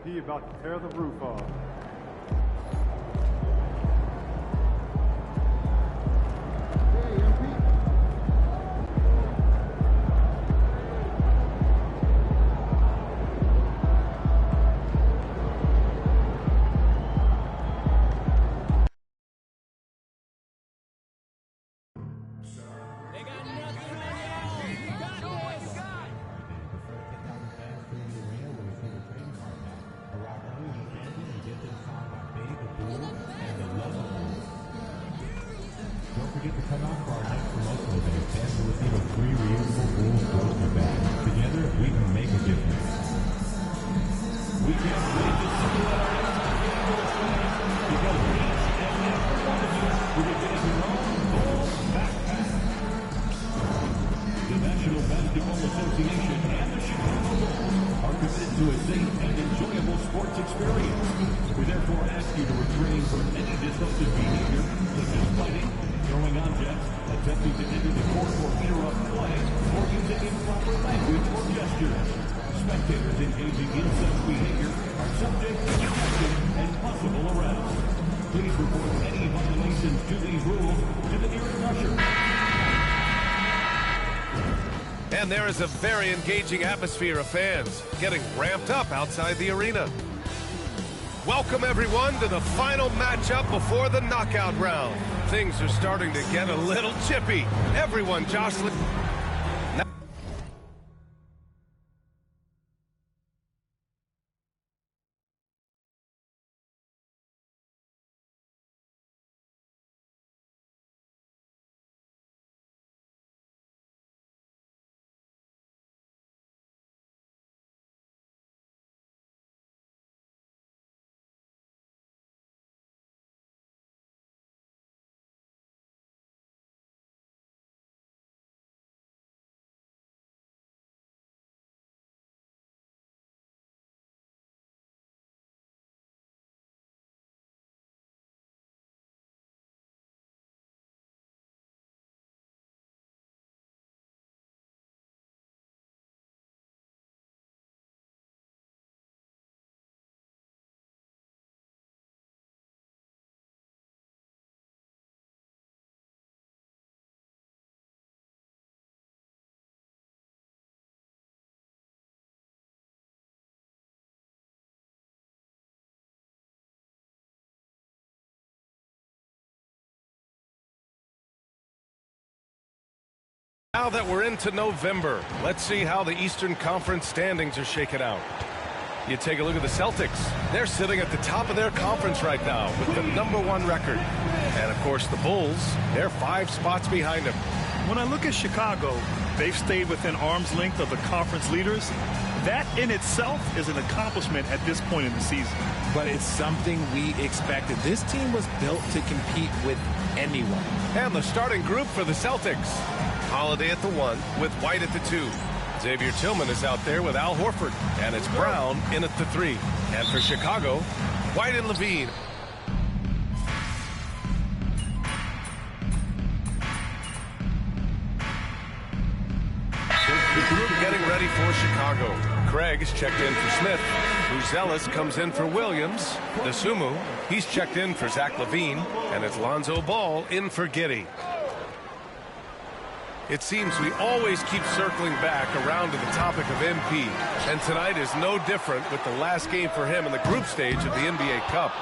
MP about to tear the roof off. Hey, MP. Don't forget to come out for our next promotional event. Fans will receive a free reusable Bulls grocery bag. Together, we can make a difference. We can't wait to see what our because each and every one of you will be getting your own Bulls backpack. The National Basketball Association and the Chicago Bulls are committed to a safe and enjoyable sports experience. We therefore ask you to refrain from any disruptive behavior, such as fighting, throwing objects, attempting to enter the court or interrupt play, or using improper language or gestures. Spectators engaging in such behavior are subject to detention and possible arrest. Please report any violations to these rules to the nearest usher. And there is a very engaging atmosphere of fans getting ramped up outside the arena. Welcome, everyone, to the final matchup before the knockout round. Things are starting to get a little chippy. Everyone jostling. Now that we're into November, let's see how the Eastern Conference standings are shaken out. You take a look at the Celtics. They're sitting at the top of their conference right now with the #1 record. And, of course, the Bulls, they're 5 spots behind them. When I look at Chicago, they've stayed within arm's length of the conference leaders. That in itself is an accomplishment at this point in the season. But it's something we expected. This team was built to compete with anyone. And the starting group for the Celtics. Holiday at the 1 with White at the 2. Xavier Tillman is out there with Al Horford. And it's Brown in at the 3. And for Chicago, White and Levine. The group getting ready for Chicago. Craig is checked in for Smith. Buzelis comes in for Williams. Desumo, he's checked in for Zach LaVine. And it's Lonzo Ball in for Giddey. It seems we always keep circling back around to the topic of MP. And tonight is no different with the last game for him in the group stage of the NBA Cup.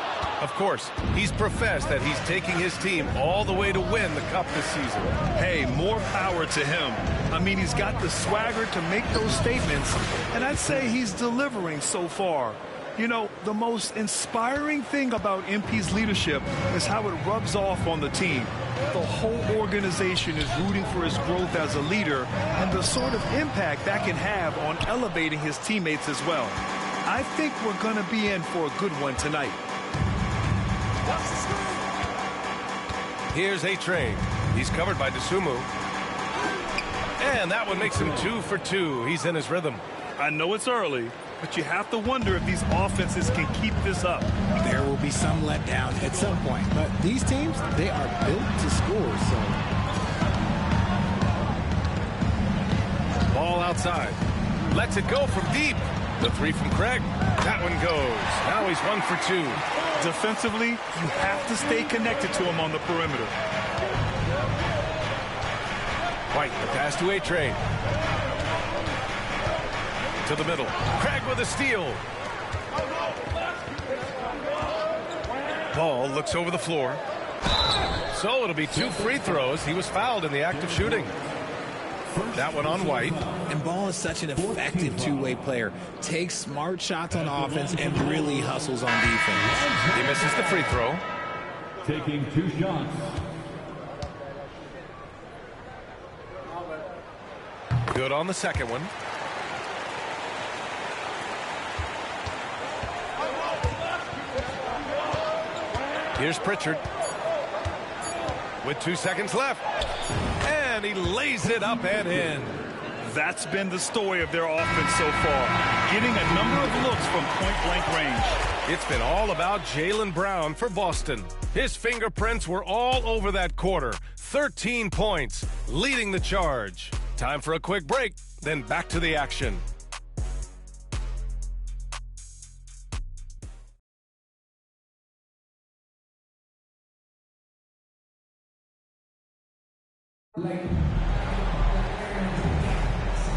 Of course, he's professed that he's taking his team all the way to win the Cup this season. Hey, more power to him. I mean, he's got the swagger to make those statements, and I'd say he's delivering so far. You know, the most inspiring thing about MP's leadership is how it rubs off on the team. The whole organization is rooting for his growth as a leader and the sort of impact that can have on elevating his teammates as well. I think we're going to be in for a good one tonight. Here's A-Train. He's covered by Desumo. And that one makes him 2 for 2. He's in his rhythm. I know it's early, but you have to wonder if these offenses can keep this up. There will be some letdown at some point, but these teams, they are built to score, so. Ball outside. Lets it go from deep. The three from Craig. That one goes. Now he's 1 for 2. Defensively, you have to stay connected to him on the perimeter. White, the pass to A-Train. To the middle. Craig with a steal. Ball looks over the floor. So it'll be 2 free throws. He was fouled in the act of shooting. That one on White. And Ball is such an effective two-way player. Takes smart shots on offense and really hustles on defense. He misses the free throw. Taking 2 shots. Good on the second one. Here's Pritchard. With 2 seconds left. And he lays it up and in. That's been the story of their offense so far. Getting a number of looks from point-blank range. It's been all about Jaylen Brown for Boston. His fingerprints were all over that quarter. 13 points, leading the charge. Time for a quick break, then back to the action.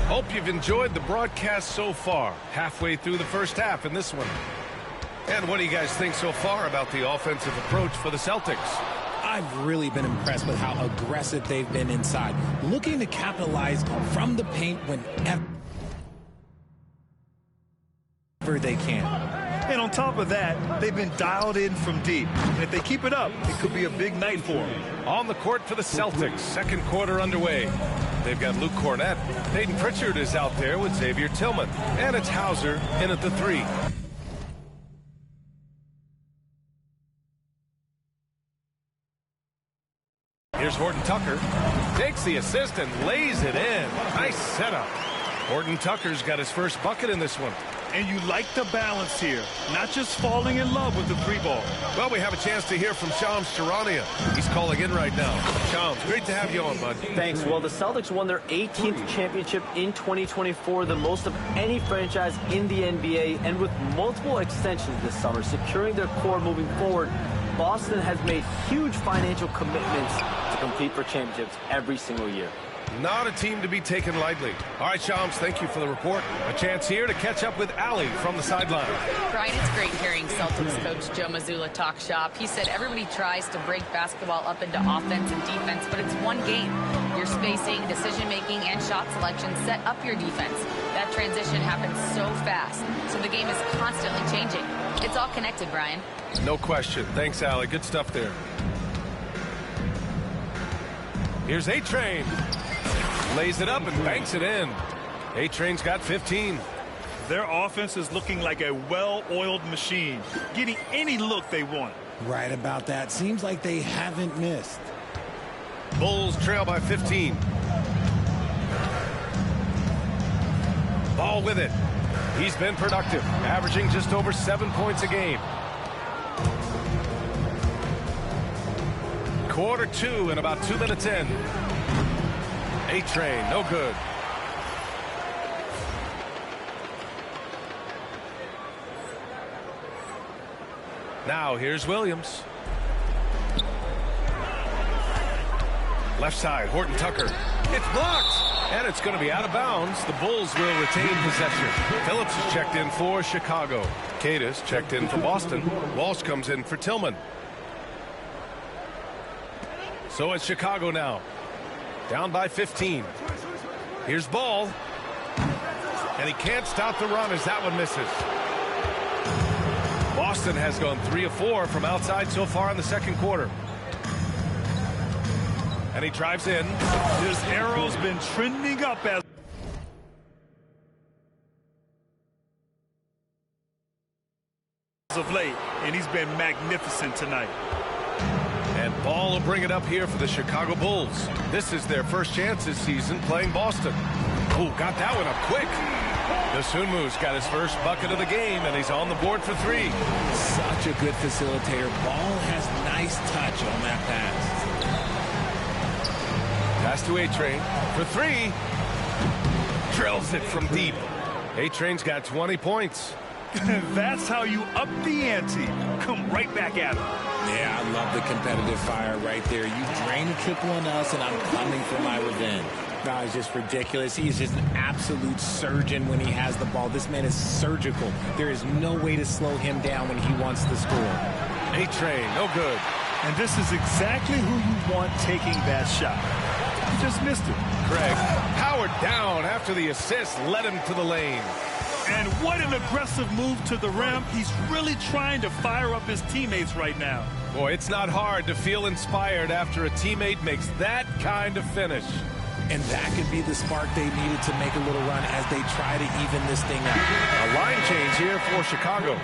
Hope you've enjoyed the broadcast so far. Halfway through the first half in this one. And what do you guys think so far about the offensive approach for the Celtics? I've really been impressed with how aggressive they've been inside, looking to capitalize from the paint whenever they can. And on top of that, they've been dialed in from deep. And if they keep it up, it could be a big night for them. On the court for the Celtics, second quarter underway. They've got Luke Cornett. Peyton Pritchard is out there with Xavier Tillman. And it's Hauser in at the 3. Here's Horton Tucker. Takes the assist and lays it in. Nice setup. Horton Tucker's got his first bucket in this one. And you like the balance here, not just falling in love with the 3-ball. Well, we have a chance to hear from Shams Charania. He's calling in right now. Shams, great to have you on, bud. Thanks. Well, the Celtics won their 18th championship in 2024, the most of any franchise in the NBA, and with multiple extensions this summer, securing their core moving forward, Boston has made huge financial commitments to compete for championships every single year. Not a team to be taken lightly. All right, Shams, thank you for the report. A chance here to catch up with Allie from the sideline. Brian, it's great hearing Celtics coach Joe Mazzulla talk shop. He said everybody tries to break basketball up into offense and defense, but it's one game. Your spacing, decision-making, and shot selection set up your defense. That transition happens so fast, so the game is constantly changing. It's all connected, Brian. No question. Thanks, Allie. Good stuff there. Here's A-Train. Lays it up and banks it in. A-Train's got 15. Their offense is looking like a well-oiled machine, getting any look they want. Right about that. Seems like they haven't missed. Bulls trail by 15. Ball with it. He's been productive, averaging just over 7 points a game. Quarter 2 and about 2 minutes in. A-Train, no good. Now here's Williams. Left side, Horton Tucker. It's blocked, and it's going to be out of bounds. The Bulls will retain possession. Phillips is checked in for Chicago. Cadis checked in for Boston. Walsh comes in for Tillman. So it's Chicago now. Down by 15. Here's Ball. And he can't stop the run as that one misses. Boston has gone 3 of 4 from outside so far in the second quarter. And he drives in. This arrow's been trending up as of late, and he's been magnificent tonight. And Ball will bring it up here for the Chicago Bulls. This is their first chance this season playing Boston. Oh, got that one up quick. Dosunmu's got his first bucket of the game, and he's on the board for 3. Such a good facilitator. Ball has nice touch on that pass. Pass to A-Train for 3. Drills it from deep. A-Train's got 20 points. That's how you up the ante. Come right back at him. Yeah, I love the competitive fire right there. You drain a triple on us, and I'm coming for my revenge. No, it's just ridiculous. He's just an absolute surgeon when he has the ball. This man is surgical. There is no way to slow him down when he wants to score. A-Train, no good. And this is exactly who you want taking that shot. He just missed it. Craig powered down after the assist led him to the lane. And what an aggressive move to the rim. He's really trying to fire up his teammates right now. Boy, it's not hard to feel inspired after a teammate makes that kind of finish. And that could be the spark they needed to make a little run as they try to even this thing up. A line change here for Chicago.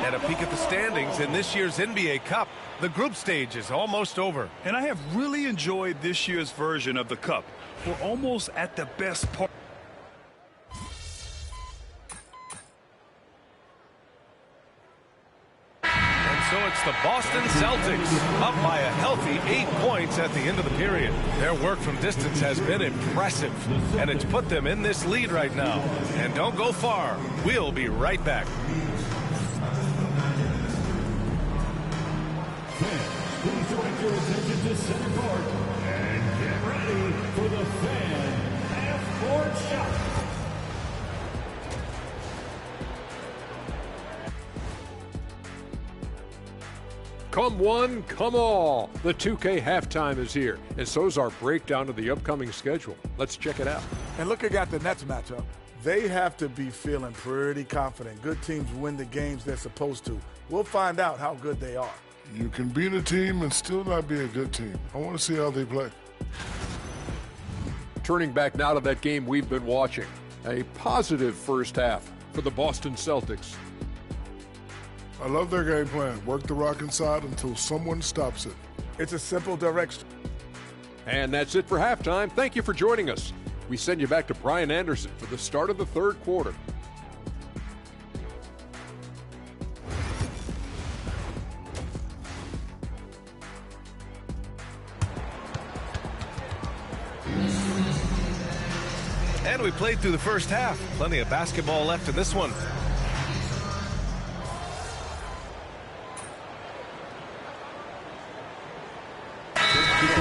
And a peek at the standings in this year's NBA Cup. The group stage is almost over. And I have really enjoyed this year's version of the Cup. We're almost at the best part. So it's the Boston Celtics up by a healthy 8 points at the end of the period. Their work from distance has been impressive, and it's put them in this lead right now. And don't go far. We'll be right back. Fans, please direct your attention to center court and get ready for the fan half-court shot. Come one, come all. The 2K halftime is here, and so's our breakdown of the upcoming schedule. Let's check it out. And looking at the Nets matchup, they have to be feeling pretty confident. Good teams win the games they're supposed to. We'll find out how good they are. You can beat a team and still not be a good team. I want to see how they play. Turning back now to that game we've been watching. A positive first half for the Boston Celtics. I love their game plan. Work the rock inside until someone stops it. It's a simple direction. And that's it for halftime. Thank you for joining us. We send you back to Brian Anderson for the start of the third quarter. And we played through the first half. Plenty of basketball left in this one.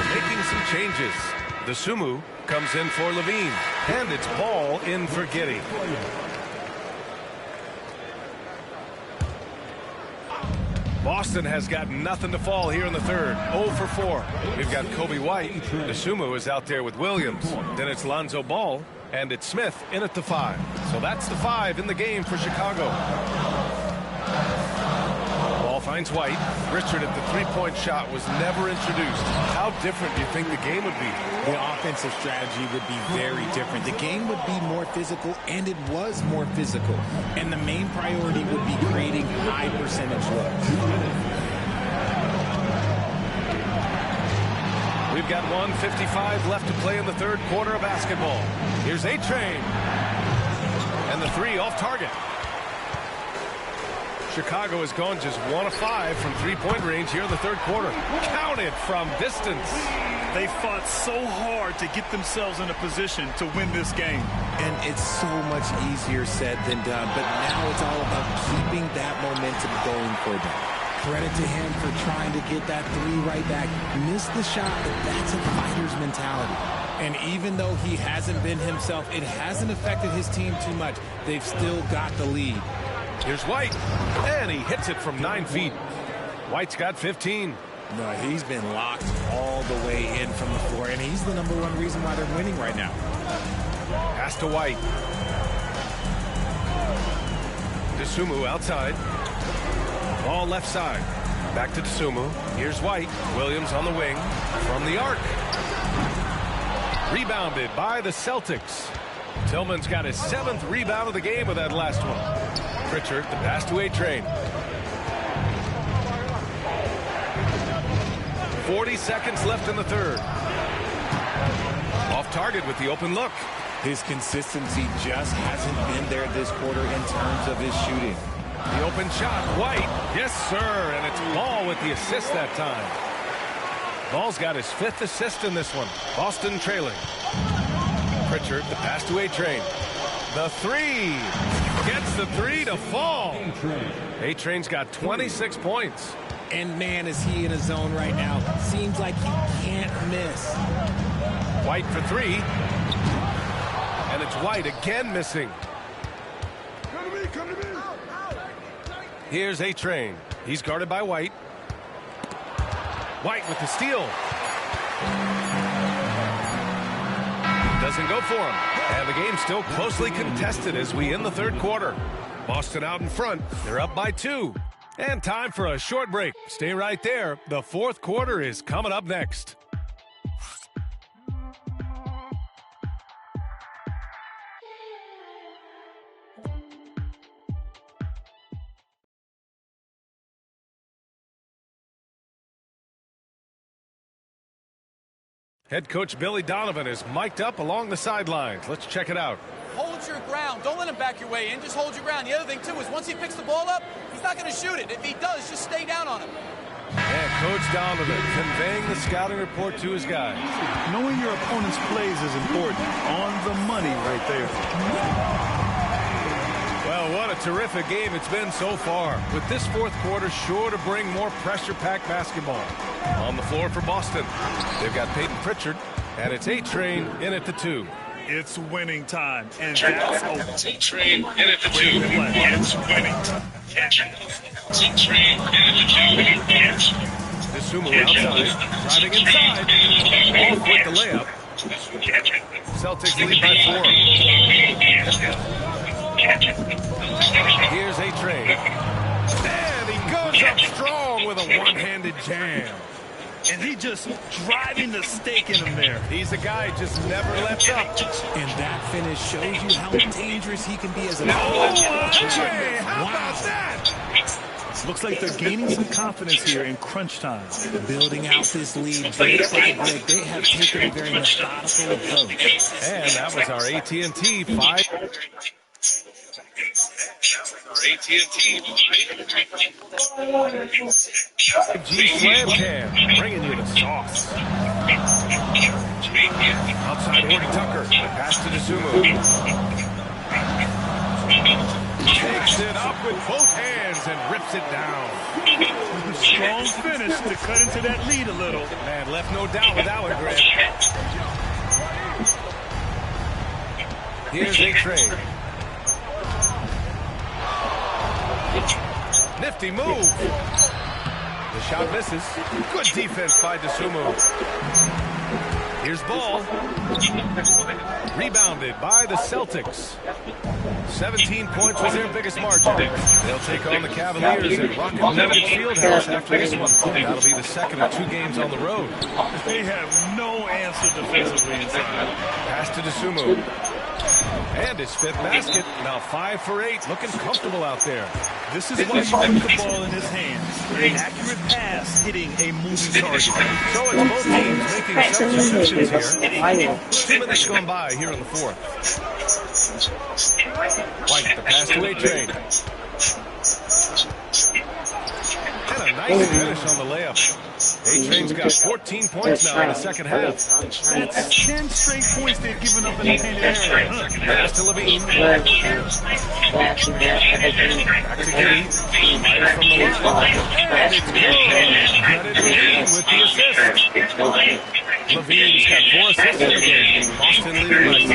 Making some changes. The Sumu comes in for Levine. And it's Ball in for Giddey. Boston has got nothing to fall here in the third. 0 for 4. We've got Kobe White. The Sumu is out there with Williams. Then it's Lonzo Ball. And it's Smith in at the 5. So that's the 5 in the game for Chicago. Ball finds White. Richard at the three-point shot was never introduced. How different do you think the game would be? The offensive strategy would be very different. The game would be more physical, and it was more physical. And the main priority would be creating high percentage looks. We've got 1:55 left to play in the third quarter of basketball. Here's A-Train. And the 3 off target. Chicago has gone just 1 of 5 from three-point range here in the third quarter. Counted from distance. They fought so hard to get themselves in a position to win this game. And it's so much easier said than done, but now it's all about keeping that momentum going for them. Credit to him for trying to get that 3 right back. Missed the shot, but that's a fighter's mentality. And even though he hasn't been himself, it hasn't affected his team too much. They've still got the lead. Here's White, and he hits it from 9 feet. White's got 15. No, he's been locked all the way in from the floor, and he's the #1 reason why they're winning right now. Pass to White. DeSumo outside. Ball left side. Back to DeSumo. Here's White. Williams on the wing. From the arc. Rebounded by the Celtics. Tillman's got his 7th rebound of the game with that last one. Pritchard, the pass to A-Train. 40 seconds left in the third. Off target with the open look. His consistency just hasn't been there this quarter in terms of his shooting. The open shot, White. Yes, sir, and it's Ball with the assist that time. Ball's got his 5th assist in this one. Boston trailing. Pritchard, the pass to A-Train. The three. Gets the three to fall. A-Train's got 26 points. And man, is he in a zone right now. Seems like he can't miss. White for three. And it's White again missing. Come to me. Here's A-Train. He's guarded by White. White with the steal. Doesn't go for him. And the game's still closely contested as we end the third quarter. Boston out in front. They're up by 2. And time for a short break. Stay right there. The fourth quarter is coming up next. Head coach Billy Donovan is mic'd up along the sidelines. Let's check it out. Hold your ground. Don't let him back your way in. Just hold your ground. The other thing, too, is once he picks the ball up, he's not going to shoot it. If he does, just stay down on him. And Coach Donovan conveying the scouting report to his guys. Knowing your opponent's plays is important. On the money right there. Well, what a terrific game it's been so far. With this fourth quarter sure to bring more pressure-packed basketball. On the floor for Boston, they've got Peyton Pritchard, and it's A-Train in at the 2. It's winning time, and that's a A-Train in at the 2. It's winning time. A-Train in at the 2. It's Sumo outside, driving inside, off with the layup. Celtics lead by 4. Here's A-Train. And he goes up strong with a one-handed jam. And he just driving the stake in him there. He's a guy just never lets up. And that finish shows you how dangerous he can be as a how about that? Looks like they're gaining some confidence here in crunch time. Building out this lead brick by brick. They have taken a very methodical approach. And that was our AT&T 5. AT&T. FFG Slam Cam, bringing you the sauce. Outside Horton Tucker, pass to Sumo. Takes it up with both hands and rips it down. Strong finish to cut into that lead a little. Man, left no doubt with that one, Greg. Here's A-Train. Nifty move. The shot misses. Good defense by DeSumo. Here's ball. Rebounded by the Celtics. 17 points was their biggest margin. They'll take on the Cavaliers at Rocket Mortgage Fieldhouse after this one. That'll be the second of 2 games on the road. They have no answer defensively inside. Pass to DeSumo. And his 5th basket. Now 5 for 8. Looking comfortable out there. This is why you put the ball in his hands. An accurate pass hitting a moving target. So it's both teams making substitutions here. 2 minutes gone by here in the fourth. White, the pass to A-Train. And a nice finish on the layup. A-Train's got 14 points now in the second half. That's 10 straight points they've given up in the painted area. Pass to Levine. Back to Giddy. Fires from the line. And it's good. Credit Levine with the assist. Levine's got 4 assists in the game. Boston leading by 6.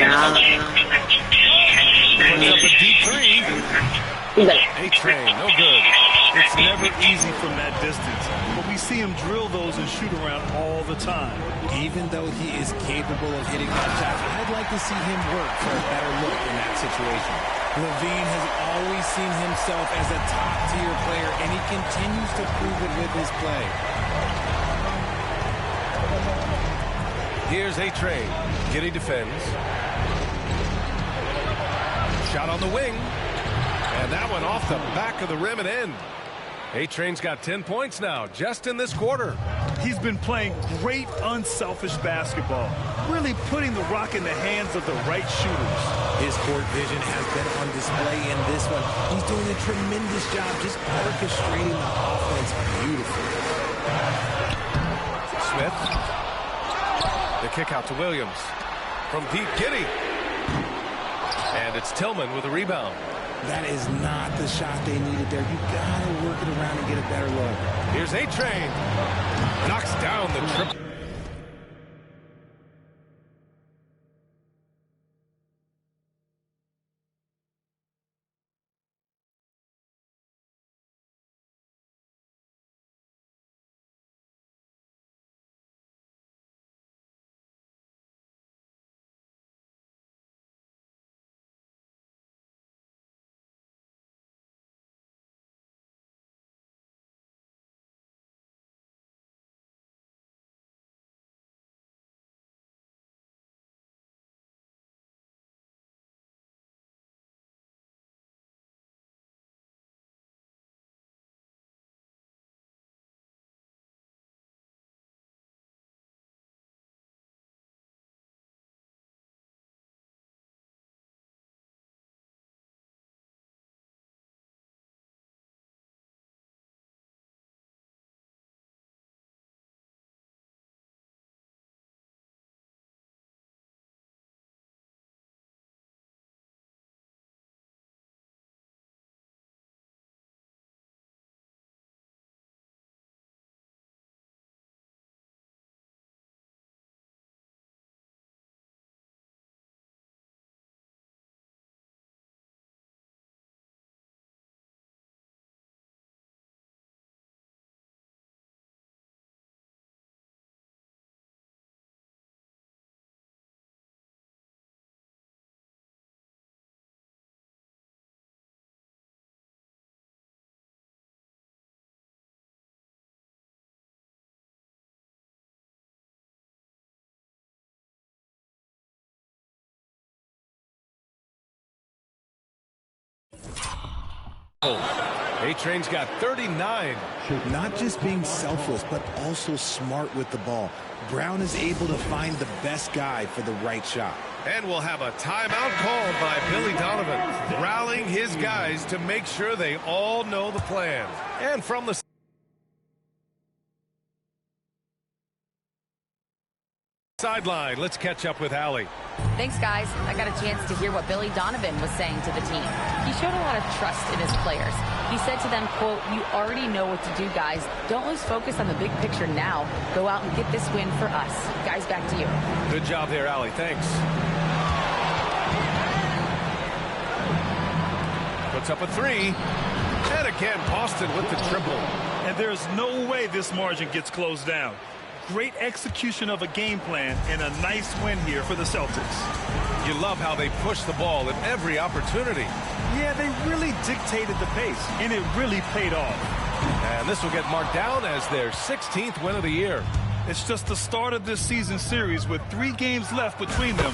Puts up a deep 3. A-Train, no good. It's never easy from that distance, but we see him drill those and shoot around all the time. Even though he is capable of hitting that shot, I'd like to see him work for a better look in that situation. Levine has always seen himself as a top-tier player, and he continues to prove it with his play. Here's A-Train. Giddy defends. Shot on the wing. And that one off the back of the rim and in. A-Train's got 10 points now, just in this quarter. He's been playing great, unselfish basketball, really putting the rock in the hands of the right shooters. His court vision has been on display in this one. He's doing a tremendous job just orchestrating the offense beautifully. Smith. The kick out to Williams. From deep, Giddy. And it's Tillman with a rebound. That is not the shot they needed there. You got to work it around and get a better look. Here's A-Train. Knocks down the triple. A-Train's got 39. Not just being selfless, but also smart with the ball. Brown is able to find the best guy for the right shot. And we'll have a timeout called by Billy Donovan, rallying his guys to make sure they all know the plan. And from the sideline, let's catch up with Allie. Thanks, guys. I got a chance to hear what Billy Donovan was saying to the team. He showed a lot of trust in his players. He said to them, quote, "You already know what to do, guys. Don't lose focus on the big picture now. Go out and get this win for us." Guys, back to you. Good job there, Allie. Thanks. Puts up a three. And again, Boston with the triple. And there's no way this margin gets closed down. Great execution of a game plan and a nice win here for the Celtics. You love how they push the ball at every opportunity. Yeah, they really dictated the pace, and it really paid off. And this will get marked down as their 16th win of the year. It's just the start of this season series with 3 games left between them,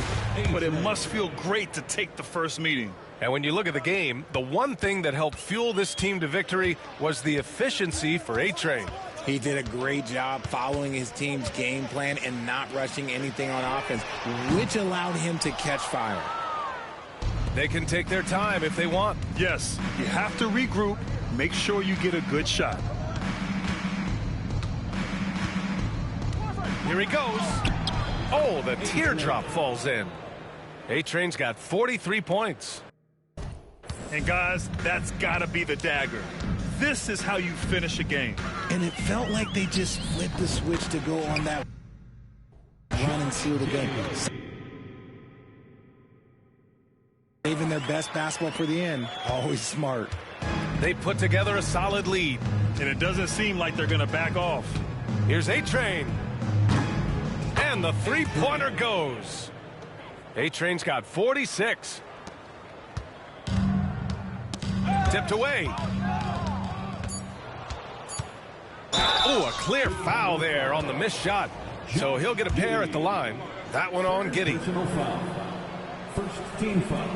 but it must feel great to take the first meeting. And when you look at the game, the one thing that helped fuel this team to victory was the efficiency for A-Train. He did a great job following his team's game plan and not rushing anything on offense, which allowed him to catch fire. They can take their time if they want. Yes, you have to regroup, make sure you get a good shot. Here he goes. Oh, the teardrop falls in. A-Train's got 43 points. And guys, that's gotta be the dagger. This is how you finish a game. And it felt like they just flipped the switch to go on that run and seal the game. Saving their best basketball for the end. Always smart. They put together a solid lead. And it doesn't seem like they're gonna back off. Here's A-Train. And the three-pointer goes. A-Train's got 46. Tipped away. Oh, a clear foul there on the missed shot. So he'll get a pair at the line. That one on Giddey. First team foul.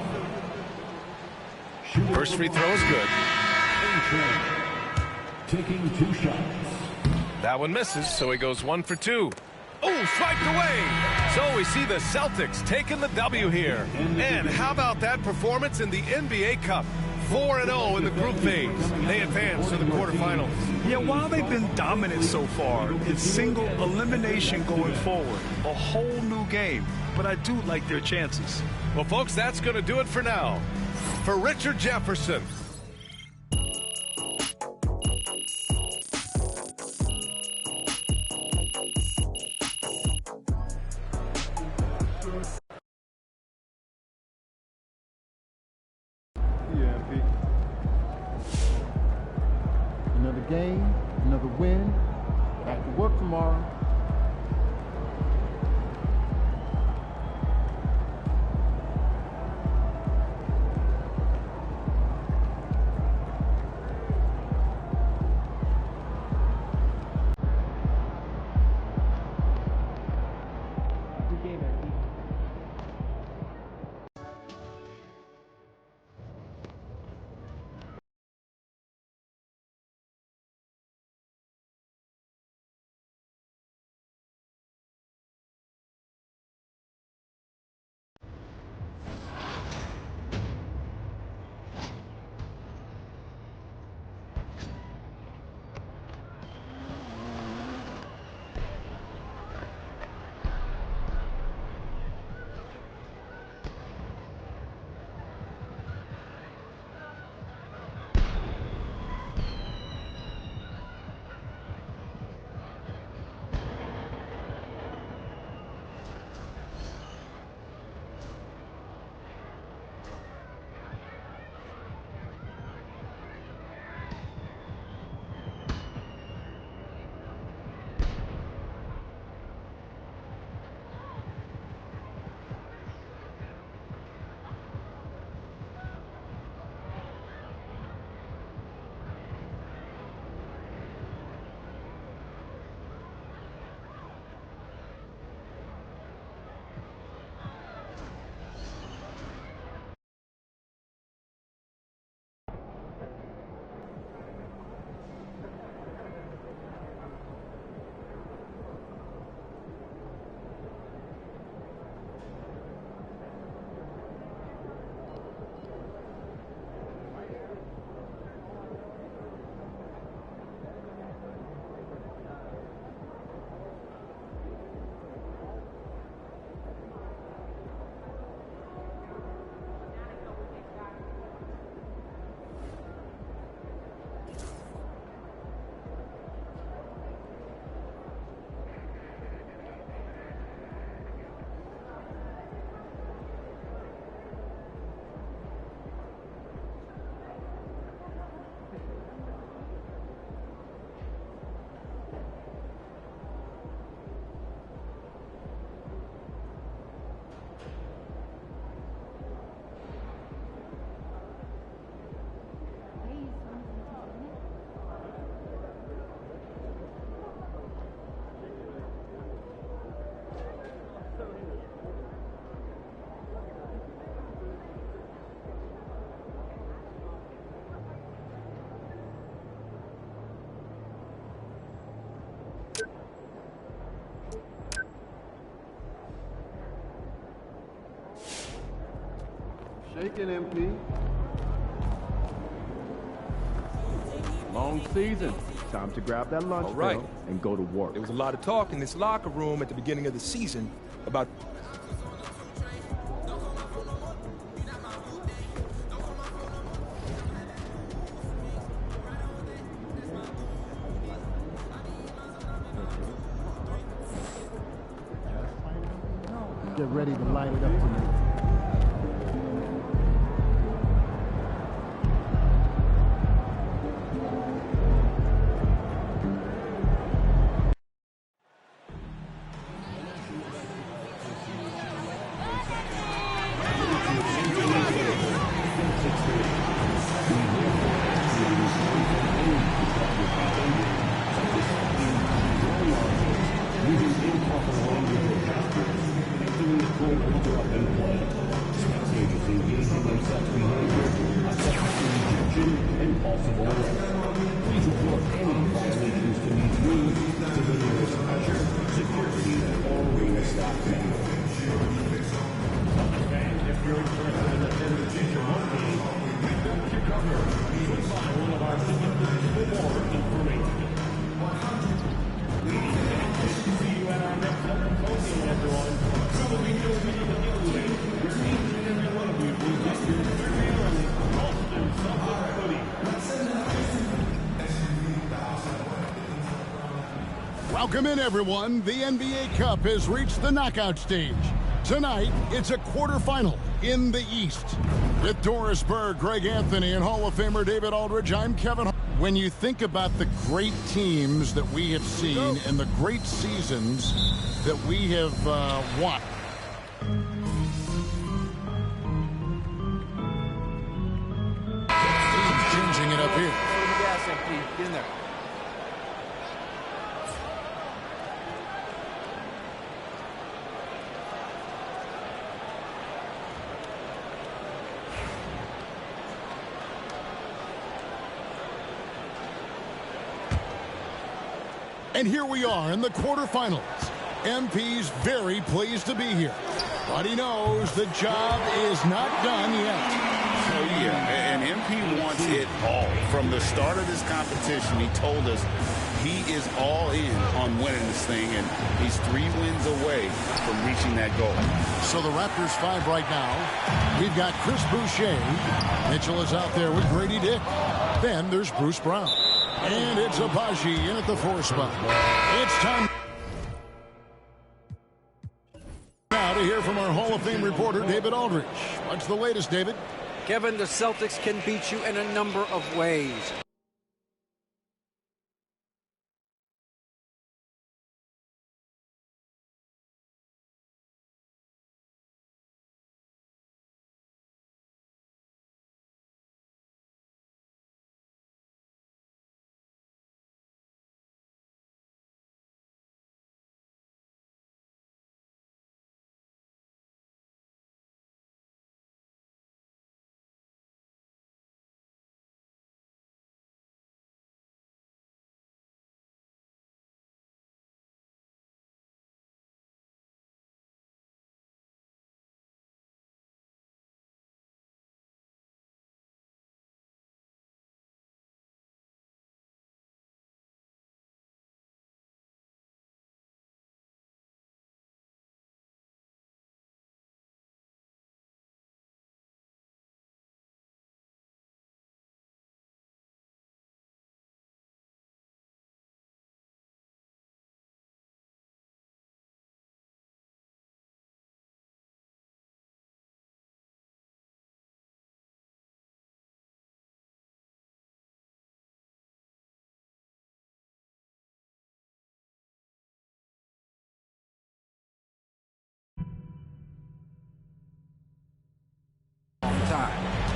First free throw is good. Taking 2 shots. That one misses, so he goes 1 for 2. Oh, swiped away. So we see the Celtics taking the W here. And how about that performance in the NBA Cup? 4-0 in the group phase. They advance to the quarterfinals. Yeah, while they've been dominant so far, it's single elimination going forward. A whole new game. But I do like their chances. Well, folks, that's going to do it for now. For Richard Jefferson. Another game, another win. Back to work tomorrow. Shake it, MP. Long season. Time to grab that lunch bell and go to work. There was a lot of talk in this locker room at the beginning of the season about... Get ready to light it up tonight. If you're interested in attending the Future One game, kickoff Welcome in, everyone. The NBA Cup has reached the knockout stage. Tonight, it's a quarterfinal in the East. With Doris Berg, Greg Anthony, and Hall of Famer David Aldridge, I'm Kevin. When you think about the great teams that we have seen and the great seasons that we have won. He's changing it up here. Get in there. And here we are in the quarterfinals. MP's very pleased to be here, but he knows the job is not done yet. Oh, yeah, and MP wants it all. From the start of this competition, he told us he is all in on winning this thing, and he's 3 wins away from reaching that goal. So the Raptors 5 right now. We've got Chris Boucher. Mitchell is out there with Grady Dick. Then there's Bruce Brown. And it's Abaji in at the 4 spot. It's time now to hear from our Hall of Fame reporter, David Aldridge. What's the latest, David? Kevin, the Celtics can beat you in a number of ways.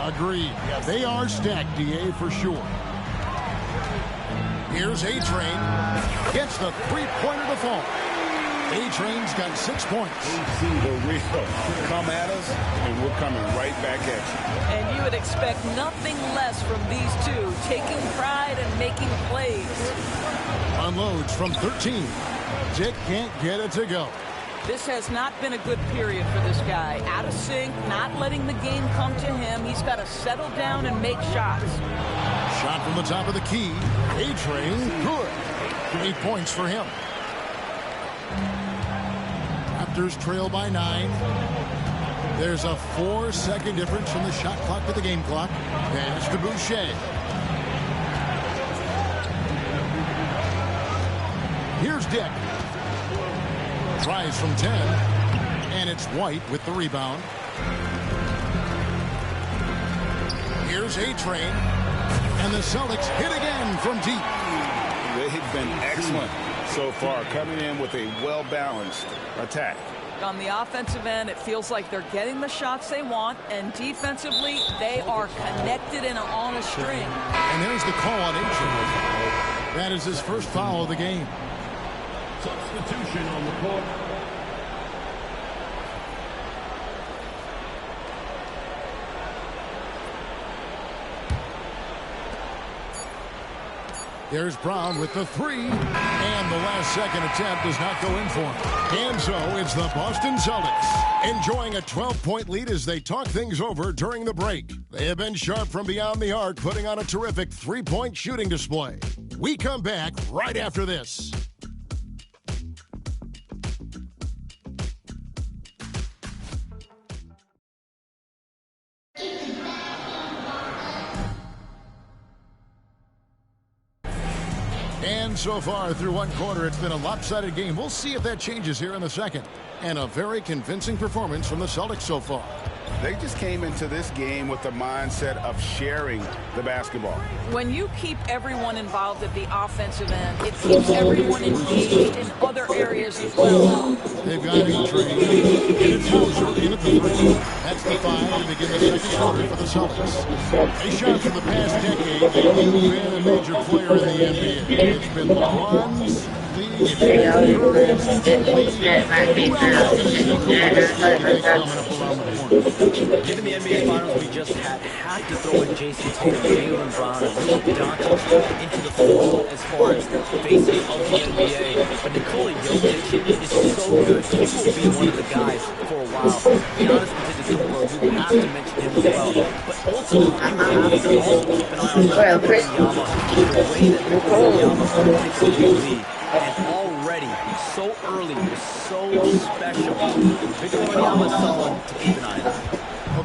Agreed. They are stacked, DA, for sure. Here's A-Train. Gets the three-pointer to fall. A-Train's got 6 points. The real come at us, and we're coming right back at you. And you would expect nothing less from these two, taking pride and making plays. Unloads from 13. Dick can't get it to go. This has not been a good period for this guy. Out of sync, not letting the game come to him. He's got to settle down and make shots. Shot from the top of the key. A-Train, good. 8 points for him. Raptors trail by 9. There's a 4-second difference from the shot clock to the game clock. Pass to Boucher. Here's Dick. Tries from 10, and it's White with the rebound. Here's A-Train, and the Celtics hit again from deep. They've been excellent so far, coming in with a well-balanced attack. On the offensive end, it feels like they're getting the shots they want, and defensively, they are connected and on a string. And there's the call on A-Train. That is his first foul of the game. Substitution on the court. There's Brown with the 3, and the last second attempt does not go in for him. And so it's the Boston Celtics enjoying a 12-point lead as they talk things over during the break. They have been sharp from beyond the arc, putting on a terrific 3-point shooting display. We come back right after this. so far through one quarter. It's been a lopsided game. We'll see if that changes here in the second. And a very convincing performance from the Celtics so far. They just came into this game with the mindset of sharing the basketball. When you keep everyone involved at the offensive end, it keeps everyone engaged in other areas as well. They've got E-Train, and it's Hauser in at the 3. That's the 5 to begin the second quarter for the Celtics. A shot from the past decade, they've been a major player in the NBA. It's been LeBron's league, it's been Given the NBA Finals we just had to throw in Jason Tatum, Jaylen Brown, and Luka Doncic into the fold as far as faces of the NBA. But Nikola Jokic is so good. He will be one of the guys for a while. Giannis Antetokounmpo, you have to mention him as well. But ultimately, you have to also keep an eye on Victor Wembanyama, the way that Victor Wembanyama takes over the league. And already, so early, so special. Victor Wembanyama is someone to keep an eye on.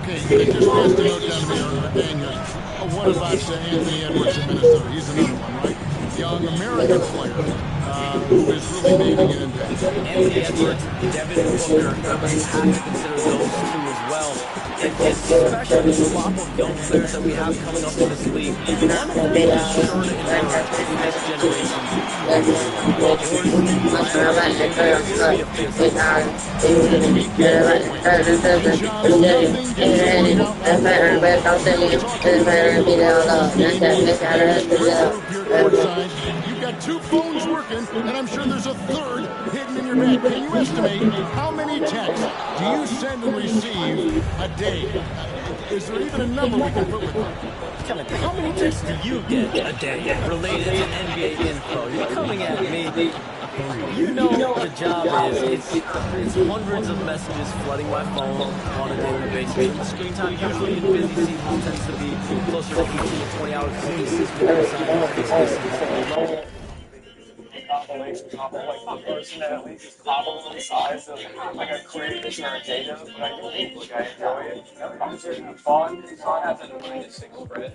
Okay, I just passed a note down to me, Daniel. What about Anthony Edwards in Minnesota? He's another one, right? Young American player who is really making an impact. Anthony Edwards, Devin Booker, you have to consider those two as well. And especially the crop of young players that we have coming up in this league. One of them is sure to emerge in the next generation. You've got 2 phones working, and I'm sure there's a third hidden in your bag. Can you estimate how many texts do you send and receive a day? Is there even a number we can put with it? Kevin, how many texts do you get a day related to NBA info? You're coming at me. You know what the job is. It's hundreds of messages flooding my phone on a daily basis. The screen time usually in busy season tends to be closer to 18 to 20 hours. This is compilations off of like the person that at least cobbles the size of like a crate or a data, but I do like I enjoy it. I'm just fun. So I have a -6 spread.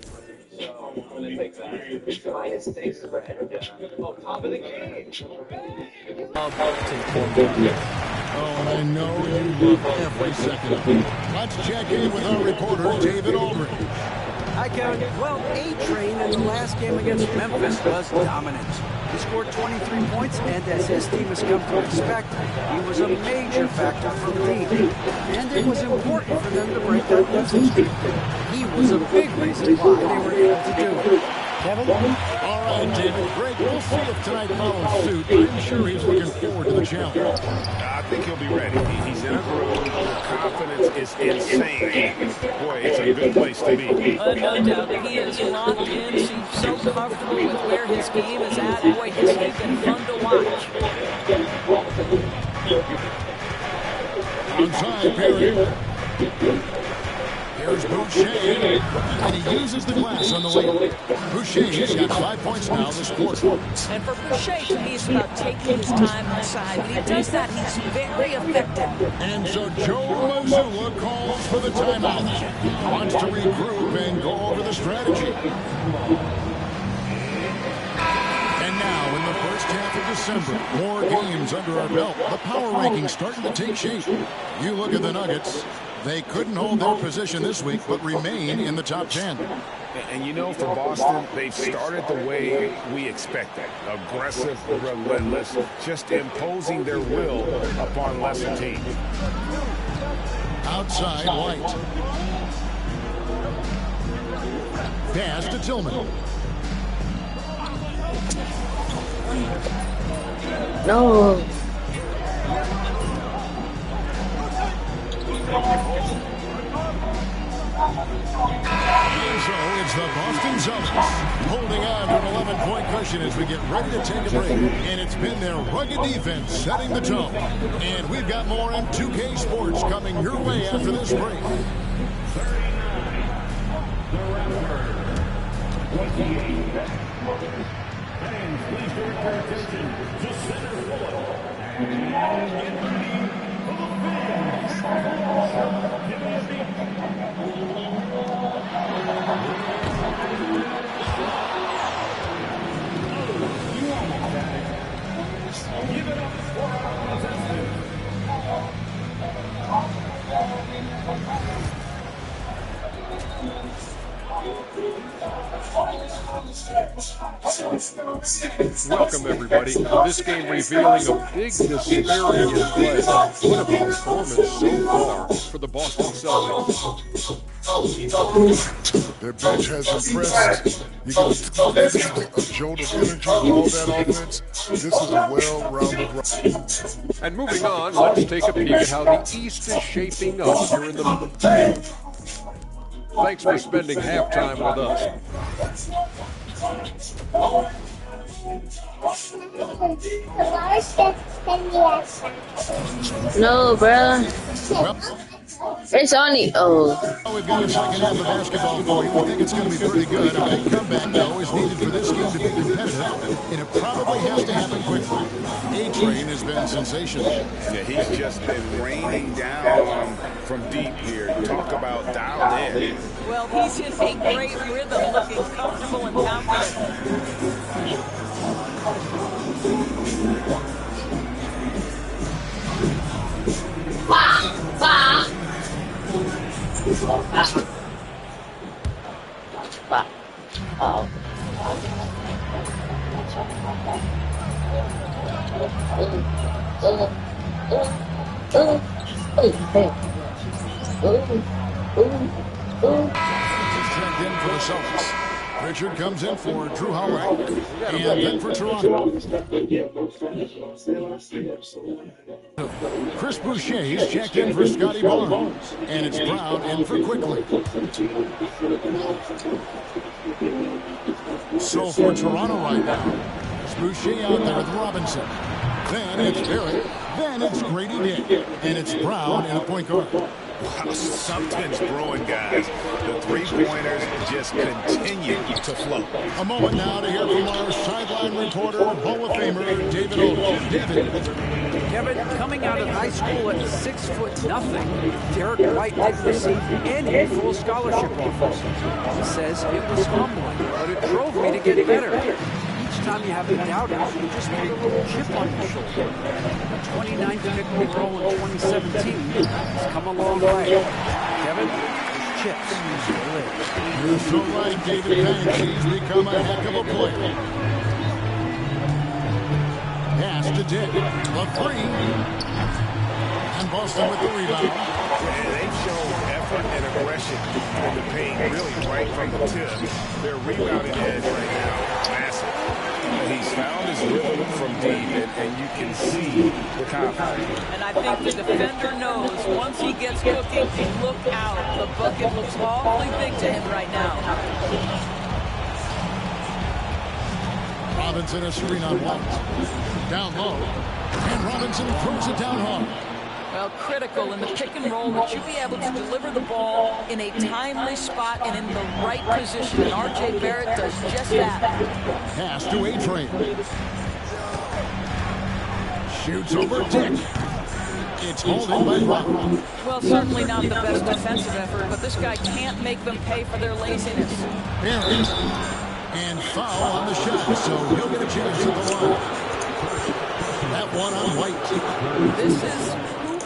So I'm gonna take that. -6 spread. Yeah. Oh, top of the game. Oh, and I know you love every second of it. Let's check in with our reporter, David Aldridge. Hi, Kevin. Well, A-Train in the last game against Memphis was dominant. He scored 23 points, and as his team has come to expect, he was a major factor for the team. And it was important for them to break that losing streak. He was a big reason why they were able to do it. Kevin? All right, David. Great. We'll see if tonight follows suit. I'm sure he's looking forward to the challenge. I think he'll be ready. He's in a groove. The confidence is insane. Boy, it's a good place to be. No doubt. He is locked in. Seems so comfortable with where his game is at. Boy, this has been fun to watch. Onside, Perry. Here's Boucher, and he uses the glass on the way. Boucher's got 5 points now this quarter. And for Boucher, to me, it's about taking his time inside. When he does that, he's very effective. And so Joe Mazzulla calls for the timeout. Wants to regroup and go over the strategy. And now, in the first half of December, more games under our belt. The power rankings starting to take shape. You look at the Nuggets. They couldn't hold their position this week, but remain in the top 10. And you know, for Boston, they've started the way we expected. Aggressive, relentless, just imposing their will upon lesser teams. Outside, White. Pass to Tillman. No. So it's the Boston Celtics holding on to an 11-point cushion as we get ready to take a break. And it's been their rugged defense setting the tone. And we've got more M2K Sports coming your way after this break. 39, the Raptors, 28. Fans, please direct your attention to center court. And get ready for the fans. Give me a beat. Welcome, everybody. This game revealing a big disparity in play. What a performance so far for the Boston Celtics. Their bench has impressed. You get a jolt of energy with all that offense. This is a well-rounded run. And moving on, let's take a peek at how the East is shaping up here in the... Thanks for spending halftime with us. No, bro. It's only We've got a second half of basketball for you. We think it's going to be pretty good. A big comeback, though, is needed for this game to be competitive, and it probably has to happen quickly. A-Train has been sensational. Yeah, he's just been raining down from deep here. Talk about dialed in. Well, he's in a great rhythm, looking comfortable and confident. Checked in for the Celtics. Richard comes in for Drew Howard, and then for Toronto. Chris Boucher is checked in for Scotty Barnes, and it's Brown in for Quickly. So for Toronto right now, it's Boucher out there with Robinson. Then it's Barrett. Then it's Grady Dick, and it's Brown in a point guard. Wow, something's brewing, guys. The three-pointers just continue to flow. A moment now to hear from our sideline reporter, Hall of Famer David Olson. David. Kevin, coming out of high school at 6'0", Derek White did receive any full scholarship offers. He says it was humbling, but it drove me to get better. Each time you have the doubters, you just put a little chip on your shoulder. A 29th pick overall in 2017 has come a long way. Kevin, chips still live. You're so right, David Banks. He's become a heck of a player. Pass to Dick. The three. And Boston with the rebound. And they've shown effort and aggression in the paint, really right from the tip. Their rebounding edge right now, massive. He's found his rhythm from deep, and you can see the confidence. And I think the defender knows once he gets cooking, look out. The bucket looks awfully big to him right now. Robinson a screen on White. Down low. And Robinson throws it down hard. Well, critical in the pick and roll that you be able to deliver the ball in a timely spot and in the right position. And R.J. Barrett does just that. Pass to A-Train. Shoots over Dick. It's hauled in by Brown. Well, certainly not the best defensive effort, but this guy can't make them pay for their laziness. Barrett. And foul on the shot, so he'll get a chance at the line. That one on White. This is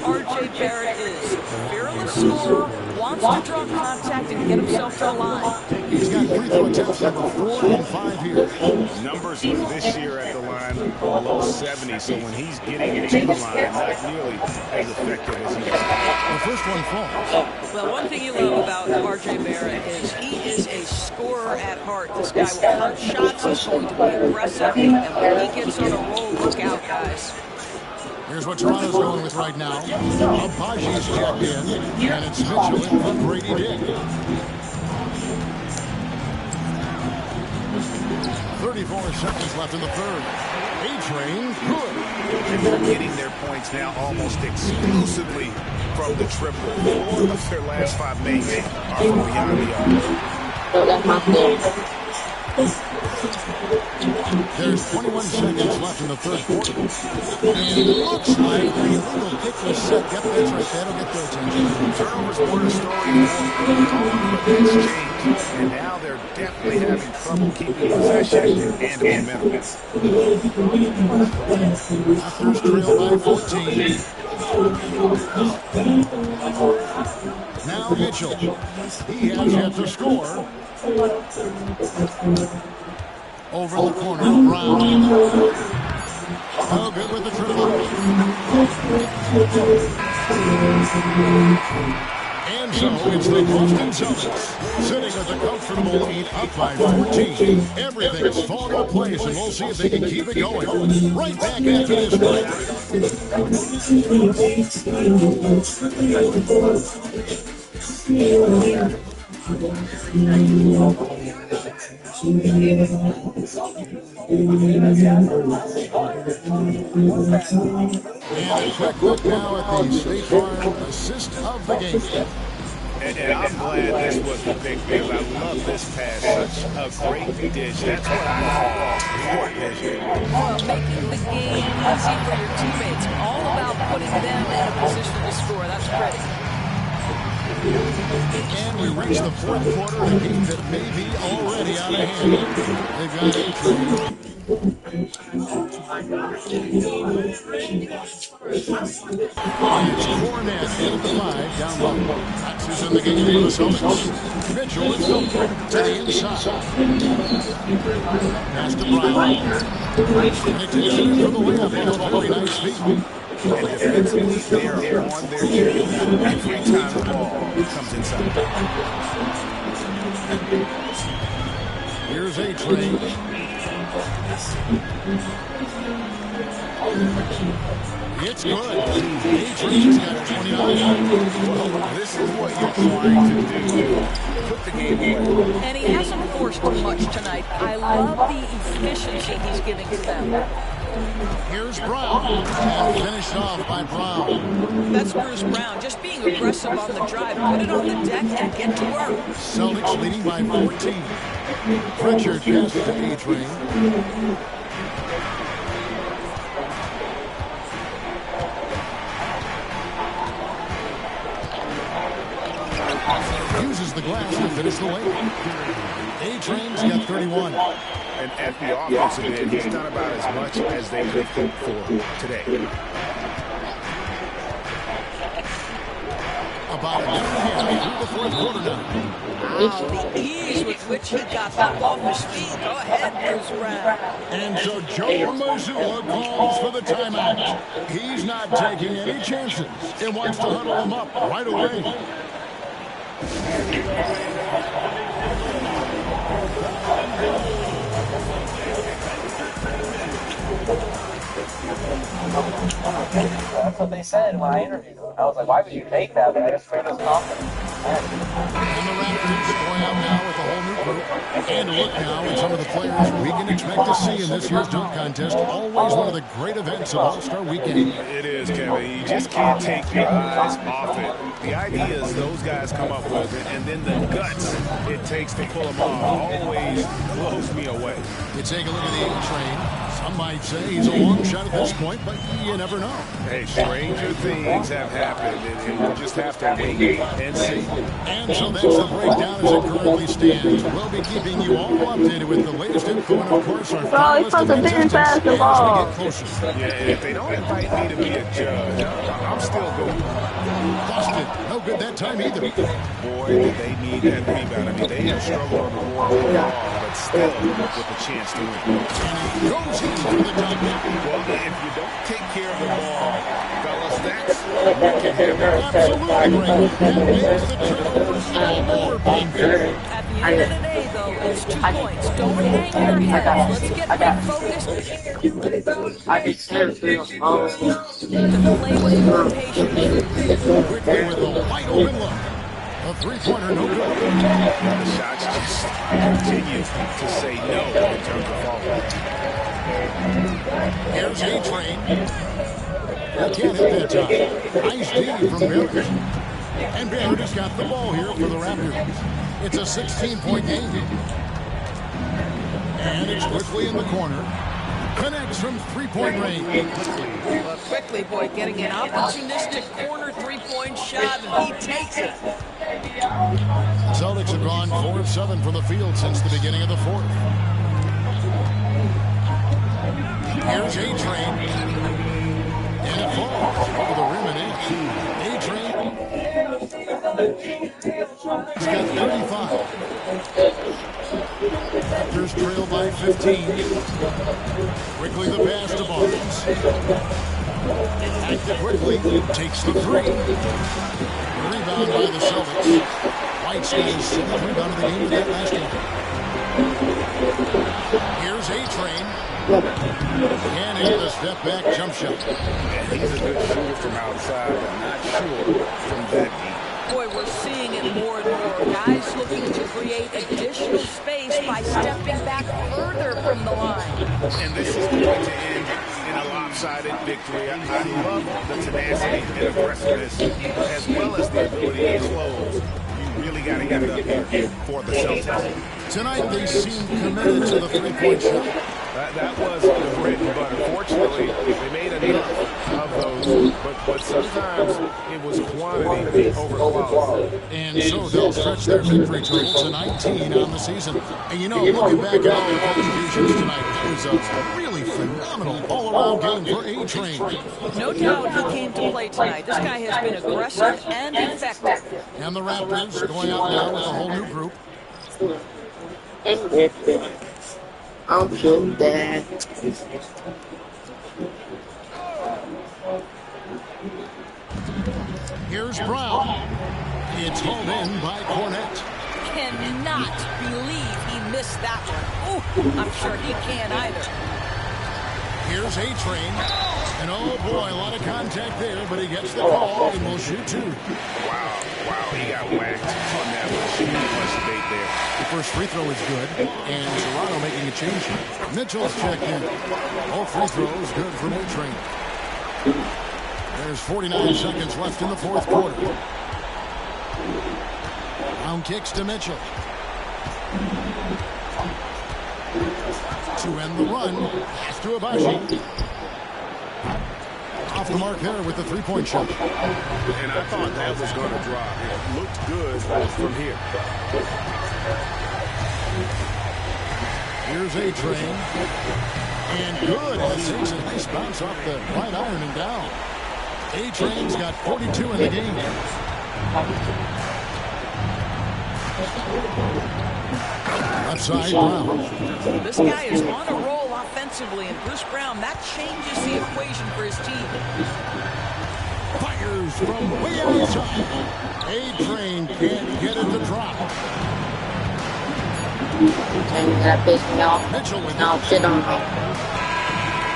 R.J. Barrett is. Fearless scorer, wants to draw contact and get himself to the line. He's got free throw attempts number 4 and 5 here. Numbers this year at the line below 70, so when he's getting to the line, not nearly as effective as he is. The first one falls. Well, one thing you love about R.J. Barrett is he is a scorer at heart. This guy will hunt shots, he's going to be aggressive, and when he gets on a roll, look out, guys. Here's what Toronto's going with right now. Abaji's checked in, and it's Mitchell in for Grady Dick. 34 seconds left in the third. A-Train, good. And they're getting their points now almost exclusively from the triple. 4 of their last 5 makes are from beyond the arc. that's my thing. There's 21 seconds left in the third quarter. And it looks like the illegal kick was set. Yep, that's right. That'll get their attention. Turnovers were the story more early on, but that's changed. And now they're definitely having trouble keeping possession and momentum. Raptors trail by 14. Now Mitchell. He has yet to score. Over in the corner, Brown. No good with the triple. And so it's the Boston Celtics sitting at the comfortable 8 up by 14. Everything's falling into place, and we'll see if they can keep it going. Right back after this break. And a quick look now at the State Farm assist of the game. And I'm glad this was the big because I love this pass. Such a great dish. That's what I call court vision. Well, making the game easy for your teammates. All about putting them in a position to score. That's pretty. And we reach the fourth quarter of a game that may be already out of hand. They've got Nitro. It's Cornet in the 5 down low. Axis in the game for the Celtics. Mitchell is to the inside. Pass to Brown. And it takes it in for the layup. With a very nice feed. And defensively, they are on their game every time the ball comes inside. Here's A-Train. It's good. A-Train's got 29. Well, this is what you're trying to do. Put the game away. And he hasn't forced too much tonight. I love the efficiency he's giving to them. Here's Brown, and finished off by Brown. That's Bruce Brown, just being aggressive on the drive. Put it on the deck and get to work. Celtics leading by 14. Pritchard passes to A-Train. Uses the glass to finish the layup. A-Train's got 31. And at the offensive end, he's done about as much as they could hope for today. About a minute and a half through the fourth quarter now. Wow, the ease with which he got that off his feet. Go ahead, Bruce Brown. And so Joe Mazzulla calls for the timeout. He's not taking any chances and wants to huddle them up right away. That's what they said when I interviewed him. I was like, why would you take that? But I just figured it was confidence. And the Raptors going out now with a whole new group. And a look now at some of the players we can expect to see in this year's dunk contest. Always one of the great events of All-Star Weekend. It is, Kevin. You just can't take your eyes off it. The idea is those guys come up with it, and then the guts it takes to pull them off always blows me away. You take a look at the A-Train. Some might say he's a long shot at this point, but you never know. Hey, stranger things have happened, and we'll just have to wait and see. And so that's the breakdown as it currently stands. We'll be keeping you all updated with the latest info and, of course, our finalist contestants as we get closer. Yeah, if they don't invite me to be a judge, I'm still good. Busted. No good that time either. Boy, did they need that rebound. I mean, they have struggled on the board overall, but still with a chance to win. Goes in for the dunk. Well, if you don't take care of the ball, fellas, that's wicked heavy. Absolutely right. That makes the turnovers all more painful. At the end of the day, though, it's 2 points. Don't hang your heads. Let's get refocused. I can serve things. To play with more patience. Quickly with a wide open look. A three-pointer, no good. The shots just continue to say no in terms of falling. Here's A-Train. Can't hit that time. Nice D from Barrett. And Barrett has got the ball here for the Raptors. It's a 16-point game. And it's quickly in the corner. Connects from three-point range. Well, quickly, boy, getting an opportunistic corner three-point shot, and he takes it. Celtics have gone 4 of 7 from the field since the beginning of the fourth. Here's A-Train. And it falls over the rim and in. He's got 35. Raptors trail by 15. Quickly the pass to Barnes. Acted quickly, takes the three. Rebound by the Celtics. White's got his 7th rebound of the game with that last game. Here's A-Train. Can't hit the step-back jump shot. Yeah, he's a good shooter from outside, but not sure from that deep. Boy, we're seeing it more and more. Guys looking to create additional space by stepping back further from the line. And this is going to end in a lopsided victory. I love the tenacity and aggressiveness, as well as the ability to close. You really got to get it up here for the Celtics. Tonight they seem committed to the three-point shot. That was the bread and butter. Fortunately, they made enough of those, but sometimes it was quantity over quality. And so they'll stretch their victory total to 19 on the season. And you know, looking back at all their contributions tonight, it was a really phenomenal all-around game for A-Train. No doubt he came to play tonight. This guy has been aggressive and effective. And the Raptors going out now with a whole new group. I'll feel that. Here's Brown. It's hauled in by Cornette. Cannot believe he missed that one. Ooh, I'm sure he can't either. Here's A-Train. And oh boy, a lot of contact there, but he gets the call and will shoot two. Wow, he got whacked on that one. She punched the bait there. The first free throw is good, and Toronto making a change. Mitchell's checked in. All free throws good for A-Train. There's 49 seconds left in the fourth quarter. Brown kicks to Mitchell. To end the run, pass to Abashi. Off the mark there with the three-point shot. And I thought that was going to drop. It looked good from here. Here's A-Train. And good. And takes a nice bounce off the right iron and down. A-Train's got 42 in the game. Left side, Brown. This guy is on a roll offensively, and Bruce Brown, that changes the equation for his team. Fires from way outside. A-Train can't get it to drop. And that pissed me off. Mitchell with Now sit on me.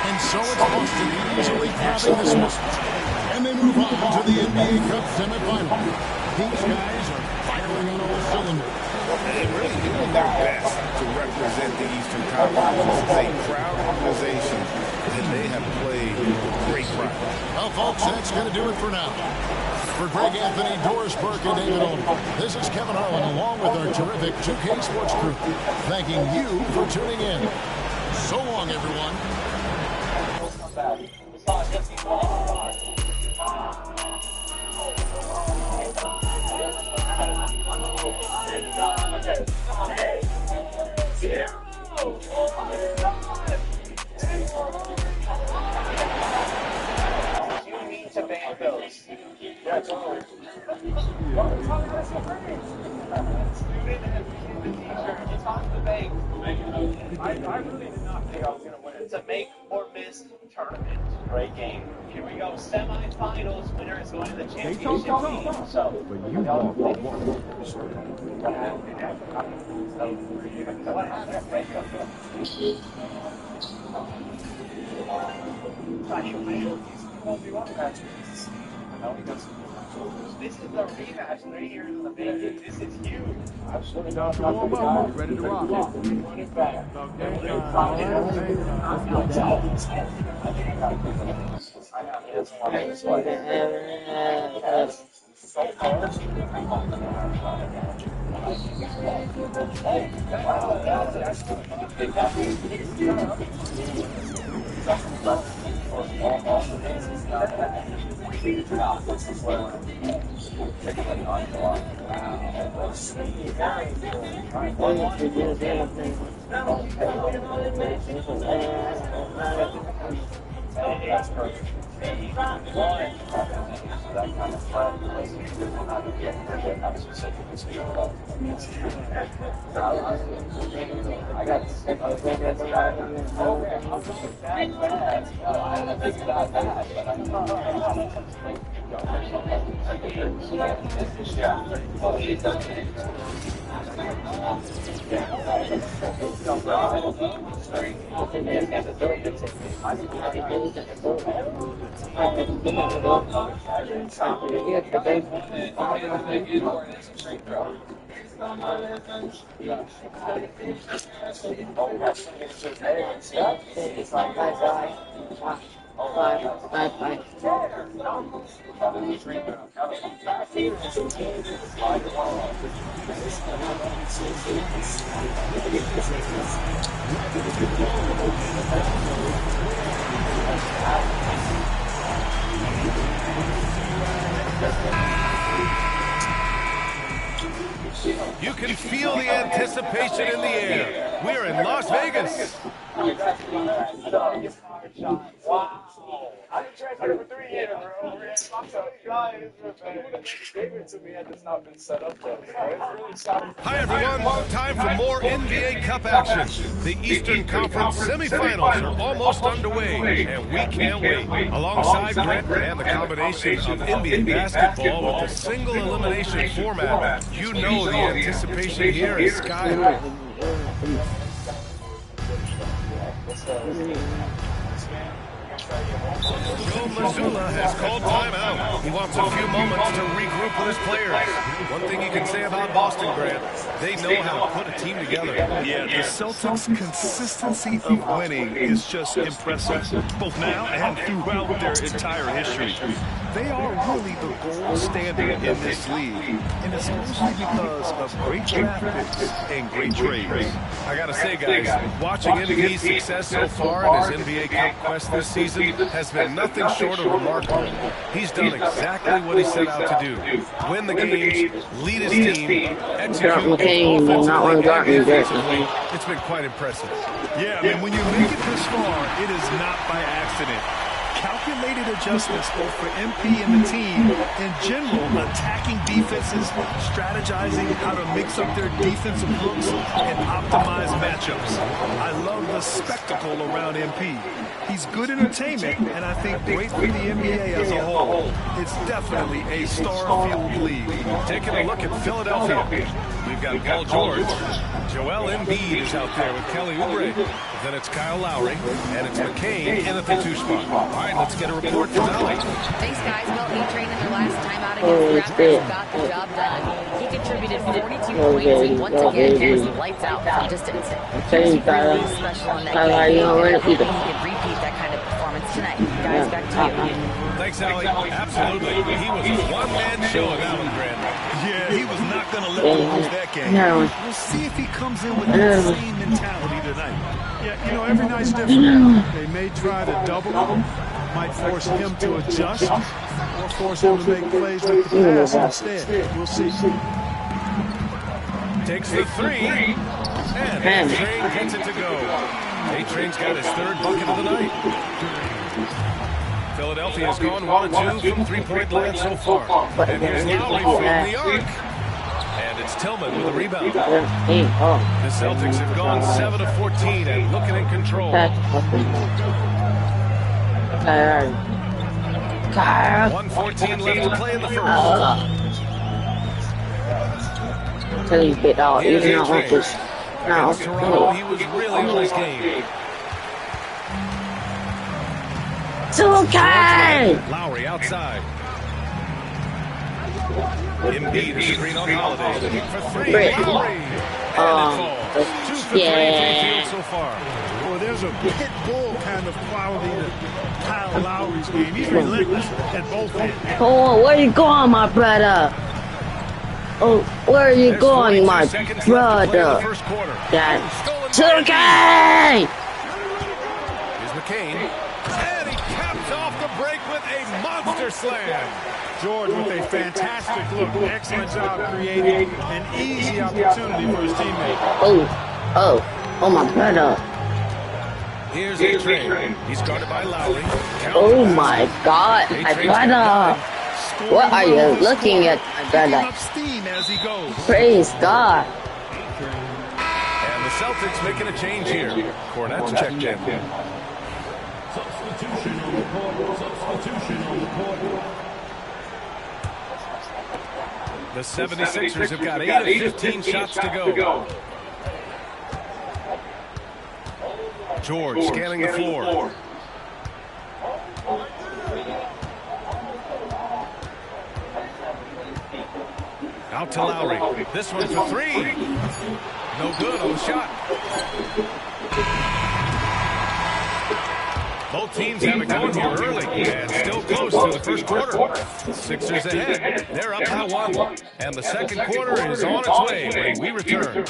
And so it's Boston easily grabbing this one. And they move on to the NBA Cup semifinal. These guys are firing on all cylinders. They're really doing their best to represent the Eastern Conference. This is a proud organization, and they have played great pride. Well, folks, that's going to do it for now. For Greg Anthony, Doris Burke, and David Olden, this is Kevin Harlan along with our terrific 2K Sports crew, thanking you for tuning in. So long, everyone. You need to ban those. Yeah, totally. It's on the bank. I really did not think I was going to win. It's a make or miss tournament. Great game. Here we go. Semi-finals. Winner is going to the championship team. So, But you walk. This is the rematch 3 years in the making. This is huge. Absolutely. Ready to rock. Run it back. It's perfect. One, so that kind of flat was not specifically speaking about. I got that's bad. Okay, I'm just that bad. I don't think that bad, but I'm You can feel the anticipation in the air. We're in Las Vegas. Wow. I've been transferred for 3 years, bro. I'm so excited. Gave it to me had this not been set up yet. It's really exciting. Hi, everyone. Time for more NBA Cup action. The Eastern Conference semifinals are almost underway, and we can't wait. Alongside Grant and the combination of NBA basketball with the single elimination format, you know the anticipation here is sky high. Joe Mazzulla has called timeout. He wants a few moments to regroup with his players. One thing you can say about Boston, Grant, they know how to put a team together. Yeah, the Celtics' consistency of winning is just impressive, both now and throughout their entire history. They are really the gold standard in this league, and it's mostly because of great draft picks and great trades. I gotta say, guys, watching MP's success so far in his NBA Cup quest this season has been nothing short of remarkable. He's done exactly what he set out to do. Win the games, lead his team, execute offensively. It's been quite impressive. Yeah, I mean, when you make it this far, it is not by accident. Calculated adjustments both for MP and the team. In general, attacking defenses, strategizing how to mix up their defensive looks, and optimize matchups. I love the spectacle around MP. He's good entertainment, and I think great for the NBA as a whole. It's definitely a star-fueled league. Taking a look at Philadelphia, we've got Paul George. Joel Embiid is out there with Kelly Oubre. Then it's Kyle Lowry, and it's McCain in at the 2 spot. All right, let's get a report from Allie. Thanks, guys. Well, A-Train in their last time out against the Raptors got the job done. He contributed 42 points and once again was lights out from distance. He was really special in that game. And hoping he could repeat that kind of performance tonight. Guys, back to you. Thanks, Allie. Absolutely. He was a one-man show in that one, Grant. Yeah, he was not going to let them lose that game. We'll see if he comes in with that same mentality tonight. Yeah, you know, every night's different. They may try to double him, might force him to adjust, or force him to make plays with the pass instead. We'll see. Takes the 3, and A-Train gets it to go. A-Train's got his 3rd bucket of the night. Philadelphia has gone 1 of 2 from 3-point land so far. And here's Lowry from the arc. And it's Tillman with a rebound. The Celtics have gone 7 of 14 and looking in control. 1:14 left to play in the first. Tell you get out, even not like this. No. Toronto, he was really on his game. It's okay! Lowry outside. Embiid is screen on Holiday. For 3, Lowry. And it falls. 2 for 3 from field so far. Well, there's a pit bull kind of quality to Kyle Lowry's game. He's relentless at both ends. Oh, where you going, my brother? Oh, where are you going, my brother? That's okay! Here's McCain. And he caps off the break with a monster slam. George with a fantastic look. Excellent job creating an easy opportunity for his teammate. Oh, my brother. Here's A-Train. He's guarded by Lowry. Oh my God, my brother. What are you looking at, my brother? Praise God. And the Celtics making a change here. Cornette's checked in. Substitution on the court. Substitution on the court. The 76ers have got 8 of 15 shots to go. George scanning the floor. Out to Lowry. This one for three. No good on the shot. Both teams have it going here early and still close to the first quarter. Sixers ahead. They're up by 1. And the second quarter is on its way when we return.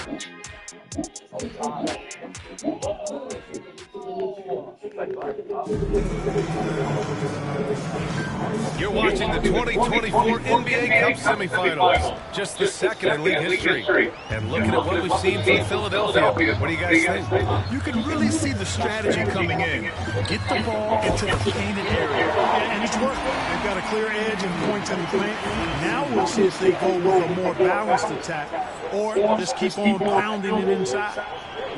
You're watching the 2024 NBA Cup semifinals. Just the second in league history. And looking at what we've seen from Philadelphia, what do you guys think? You can really see the strategy coming in. Get the ball into the painted area. And it's working. They've got a clear edge and points in the paint. Now we'll see if they go with a more balanced attack or just keep on pounding it inside.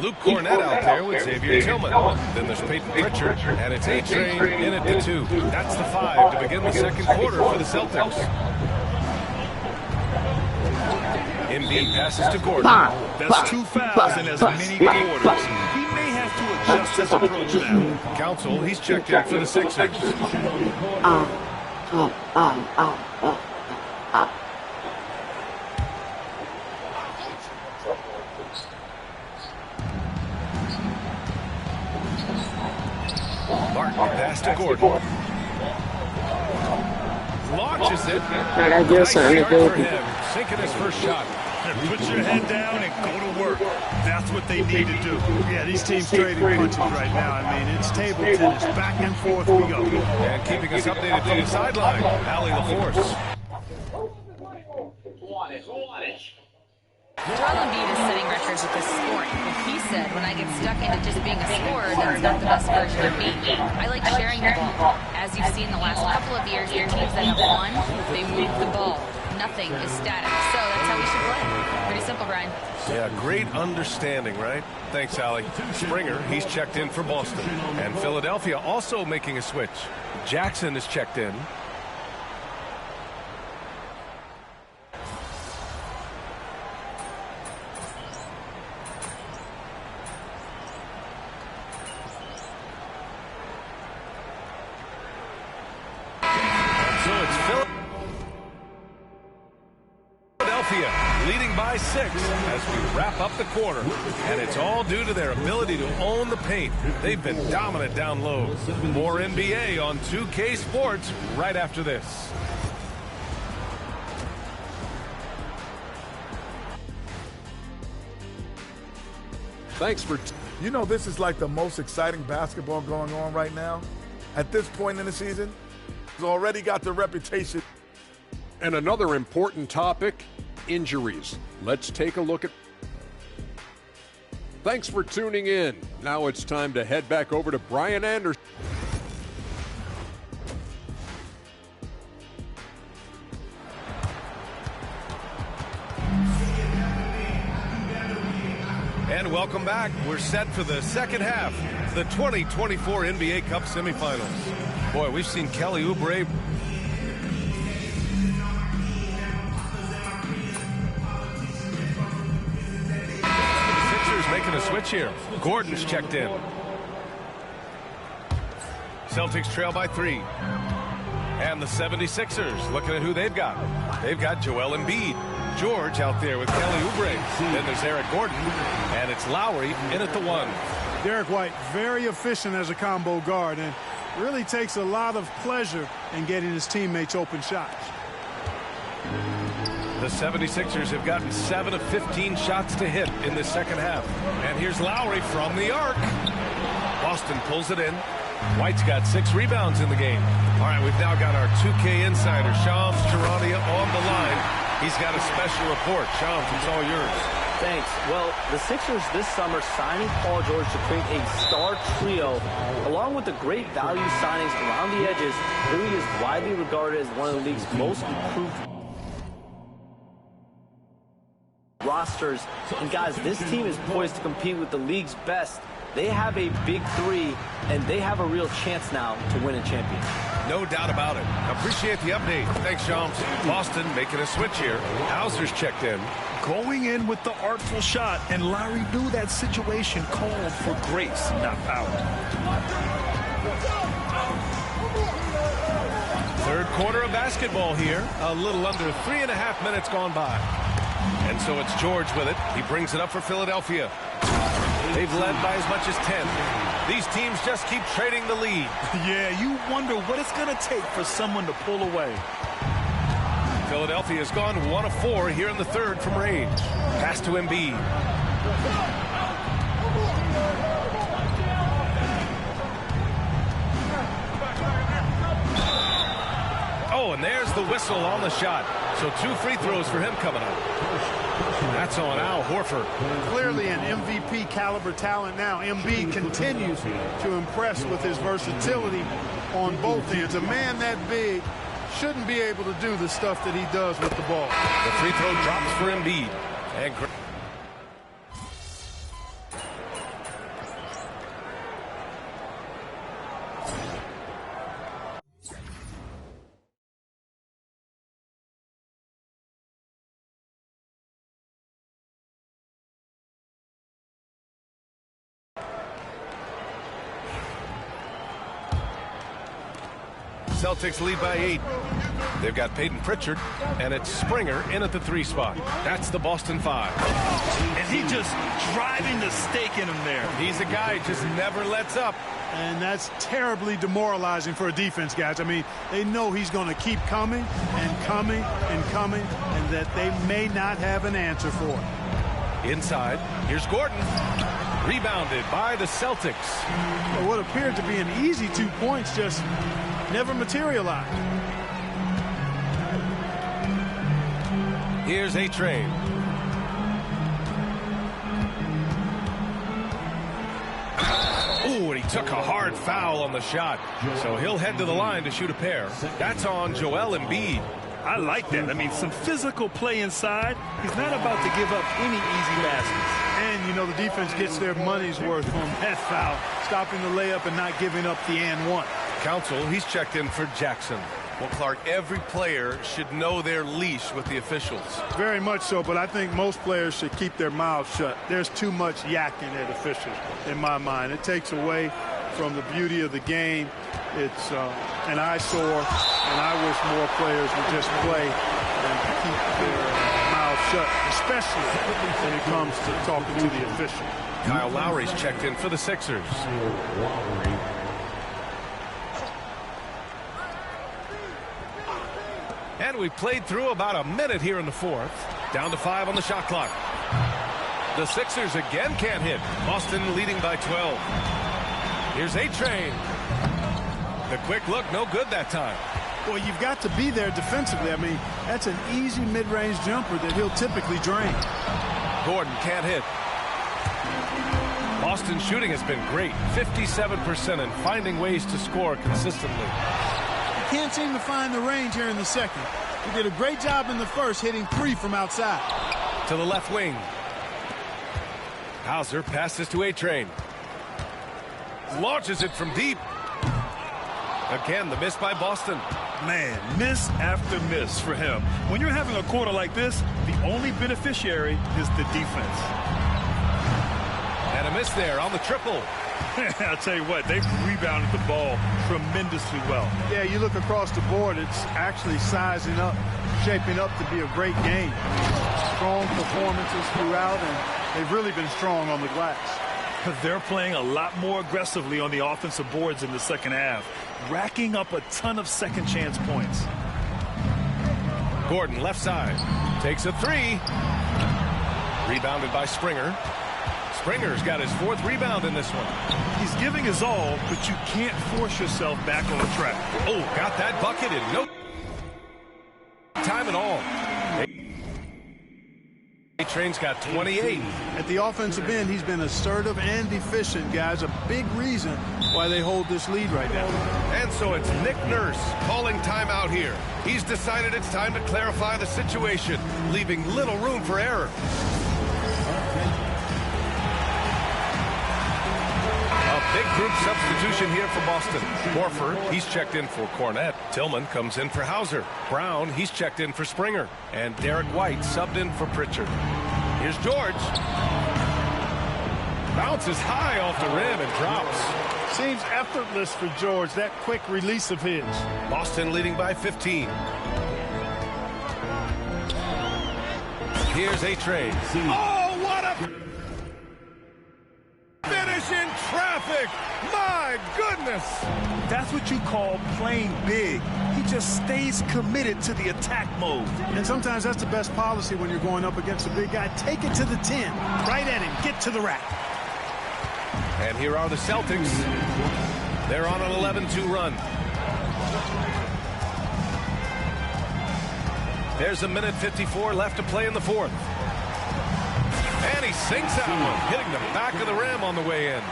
Luke Cornett out there with Xavier Tillman. Then there's Peyton Pritchard, and it's A-Train in at the 2. That's the 5 to begin the second quarter for the Celtics. Embiid passes to Gordon. That's 2 fouls in as many quarters. He may have to adjust his approach now. Council, he's checked in for the Sixers. Martin pass to Gordon. Launches it. Nice start for him. Sinking his first shot. Put your head down and go to work. That's what they need to do. Yeah, these teams trading punches right now. I mean, it's table tennis. Back and forth we go. And keeping us updated from the sideline, Allie LaForce. Joel Embiid is setting records with his scoring. He said, when I get stuck into just being a scorer, that's not the best version of me. I like sharing the ball. As you've seen the last couple of years, the teams that have won, they move the ball. Nothing is static. So that's how we should play. Pretty simple, Brian. Yeah, great understanding, right? Thanks, Allie. Springer, he's checked in for Boston. And Philadelphia also making a switch. Jackson is checked in. Leading by 6 as we wrap up the quarter. And it's all due to their ability to own the paint. They've been dominant down low. More NBA on 2K Sports right after this. Thanks for... You know, this is like the most exciting basketball going on right now. At this point in the season, it's already got the reputation. And another important topic, injuries. Let's take a look at... Thanks for tuning in. Now it's time to head back over to Brian Anderson. And welcome back. We're set for the second half, the 2024 NBA Cup semifinals. Boy, we've seen Kelly Oubre. Making a switch here. Gordon's checked in. Celtics trail by 3. And the 76ers looking at who they've got. They've got Joel Embiid. George out there with Kelly Oubre. Then there's Eric Gordon. And it's Lowry in at the 1. Derek White, very efficient as a combo guard and really takes a lot of pleasure in getting his teammates open shots. The 76ers have gotten 7 of 15 shots to hit in the second half. And here's Lowry from the arc. Boston pulls it in. White's got 6 rebounds in the game. All right, we've now got our 2K insider, Shams Charania, on the line. He's got a special report. Shams, it's all yours. Thanks. Well, the Sixers this summer signing Paul George to create a star trio, along with the great value signings around the edges, really is widely regarded as one of the league's most improved rosters. And guys, this team is poised to compete with the league's best. They have a big three, and they have a real chance now to win a championship. No doubt about it. Appreciate the update. Thanks, Shams. Boston making a switch here. Hauser's checked in. Going in with the artful shot, and Larry knew that situation called for grace, not power. Third quarter of basketball here. A little under 3.5 minutes gone by. And so it's George with it. He brings it up for Philadelphia. They've led by as much as 10. These teams just keep trading the lead. Yeah, you wonder what it's going to take for someone to pull away. Philadelphia has gone 1 of 4 here in the third from range. Pass to Embiid. Oh, and there's the whistle on the shot. So 2 free throws for him coming up. That's on Al Horford. Clearly an MVP caliber talent now. Embiid continues to impress with his versatility on both ends. A man that big shouldn't be able to do the stuff that he does with the ball. The free throw drops for Embiid. And Celtics lead by 8. They've got Peyton Pritchard, and it's Springer in at the 3 spot. That's the Boston 5. And he just driving the stake in him there. He's a guy who just never lets up. And that's terribly demoralizing for a defense, guys. I mean, they know he's going to keep coming and coming and coming, and that they may not have an answer for it. Inside, here's Gordon. Rebounded by the Celtics. Well, what appeared to be an easy 2 points just never materialized. Here's A-Train. Ooh, and he took a hard foul on the shot. So he'll head to the line to shoot a pair. That's on Joel Embiid. I like that. I mean, some physical play inside. He's not about to give up any easy baskets. And, you know, the defense gets their money's worth on that foul, stopping the layup and not giving up the and one. Counsel, he's checked in for Jackson. Well, Clark, every player should know their leash with the officials. Very much so, but I think most players should keep their mouths shut. There's too much yakking at officials, in my mind. It takes away from the beauty of the game. It's an eyesore, and I wish more players would just play and keep their mouths shut, especially when it comes to talking to the official. Kyle Lowry's checked in for the Sixers. And we played through about a minute here in the fourth. Down to 5 on the shot clock. The Sixers again can't hit. Boston leading by 12. Here's A-Train. The quick look, no good that time. Well, you've got to be there defensively. I mean, that's an easy mid-range jumper that he'll typically drain. Gordon can't hit. Boston's shooting has been great. 57% and finding ways to score consistently. Can't seem to find the range here in the second. He did a great job in the first, hitting 3 from outside. To the left wing. Hauser passes to A-Train. Launches it from deep. Again, the miss by Boston. Man, miss after miss for him. When you're having a quarter like this, the only beneficiary is the defense. And a miss there on the triple. I'll tell you what, they've rebounded the ball tremendously well. Yeah, you look across the board, it's actually sizing up, shaping up to be a great game. Strong performances throughout, and they've really been strong on the glass. They're playing a lot more aggressively on the offensive boards in the second half, racking up a ton of second chance points. Gordon, left side, takes a 3. Rebounded by Springer. Springer's got his 4th rebound in this one. He's giving his all, but you can't force yourself back on track. Oh, got that bucket in no time at all. A-Train's got 28. At the offensive end, he's been assertive and efficient, guys. A big reason why they hold this lead right now. And so it's Nick Nurse calling timeout here. He's decided it's time to clarify the situation, leaving little room for error. A big group substitution here for Boston. Horford, he's checked in for Cornette. Tillman comes in for Hauser. Brown, he's checked in for Springer. And Derek White subbed in for Pritchard. Here's George. Bounces high off the rim and drops. Seems effortless for George, that quick release of his. Boston leading by 15. Here's A-Train. Oh, what a finish in traffic. My goodness. That's what you call playing big. He just stays committed to the attack mode. And sometimes that's the best policy when you're going up against a big guy. Take it to the 10. Right at him. Get to the rack. And here are the Celtics. They're on an 11-2 run. There's 1:54 left to play in the fourth. And he sinks that one, hitting the back of the rim on the way in.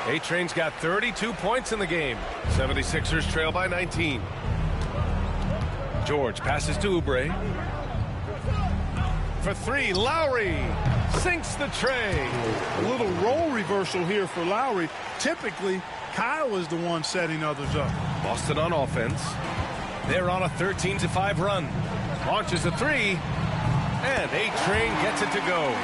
A-Train's got 32 points in the game. 76ers trail by 19. George passes to Oubre. For three, Lowry sinks the tray. A little role reversal here for Lowry. Typically, Kyle is the one setting others up. Boston on offense. They're on a 13-5 run. Launches a three. And A-Train gets it to go.